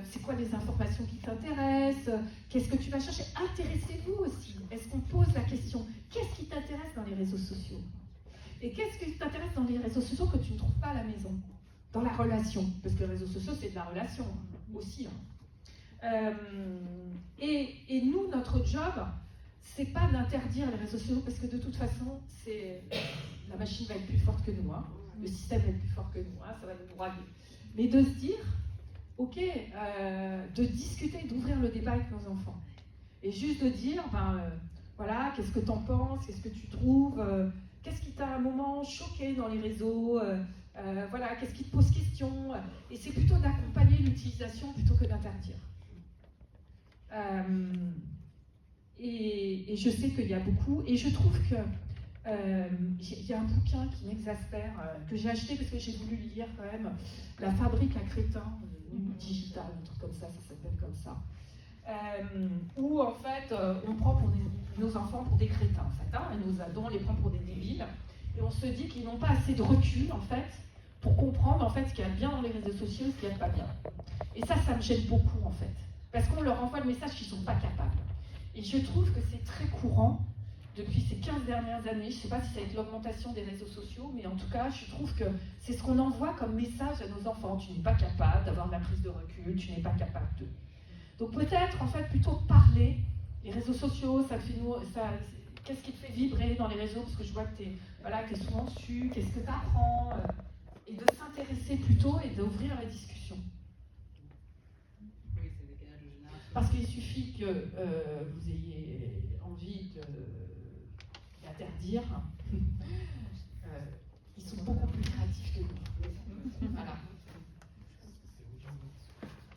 Speaker 3: C'est quoi les informations qui t'intéressent? Qu'est-ce que tu vas chercher? Intéressez-vous aussi. Est-ce qu'on pose la question? Qu'est-ce qui t'intéresse dans les réseaux sociaux? Et qu'est-ce qui t'intéresse dans les réseaux sociaux que tu ne trouves pas à la maison? Dans la relation. Parce que les réseaux sociaux, c'est de la relation aussi. Hein. Et nous, notre job, c'est pas d'interdire les réseaux sociaux, parce que de toute façon, la machine va être plus forte que nous. Hein. Le système va être plus fort que nous. Hein. Ça va nous broyer. Mais de se dire, ok, de discuter, d'ouvrir le débat avec nos enfants. Et juste de dire, voilà, qu'est-ce que tu en penses, qu'est-ce que tu trouves, qu'est-ce qui t'a à un moment choqué dans les réseaux, voilà, qu'est-ce qui te pose question. Et c'est plutôt d'accompagner l'utilisation plutôt que d'interdire. Et je sais qu'il y a beaucoup, et je trouve que il y a un bouquin qui m'exaspère, que j'ai acheté parce que j'ai voulu lire quand même, La fabrique à crétins, digital, un truc comme ça s'appelle comme ça. Où en fait, on prend nos enfants pour des crétins, en fait, hein, et nos ados, on les prend pour des débiles, et on se dit qu'ils n'ont pas assez de recul, en fait, pour comprendre, en fait, ce qu'il y a de bien dans les réseaux sociaux et ce qu'il n'y a de pas bien. Et ça me gêne beaucoup, en fait, parce qu'on leur envoie le message qu'ils ne sont pas capables. Et je trouve que c'est très courant, depuis ces 15 dernières années, je ne sais pas si ça va être l'augmentation des réseaux sociaux, mais en tout cas, je trouve que c'est ce qu'on envoie comme message à nos enfants. Tu n'es pas capable d'avoir de la prise de recul, tu n'es pas capable de... Donc peut-être, en fait, plutôt parler, les réseaux sociaux, qu'est-ce qui te fait vibrer dans les réseaux? Parce que je vois que tu es souvent dessus, qu'est-ce que tu apprends? Et de s'intéresser plutôt et d'ouvrir la discussion.
Speaker 5: Oui, c'est le décalage de génération.
Speaker 3: Parce qu'il suffit que vous ayez envie d'interdire,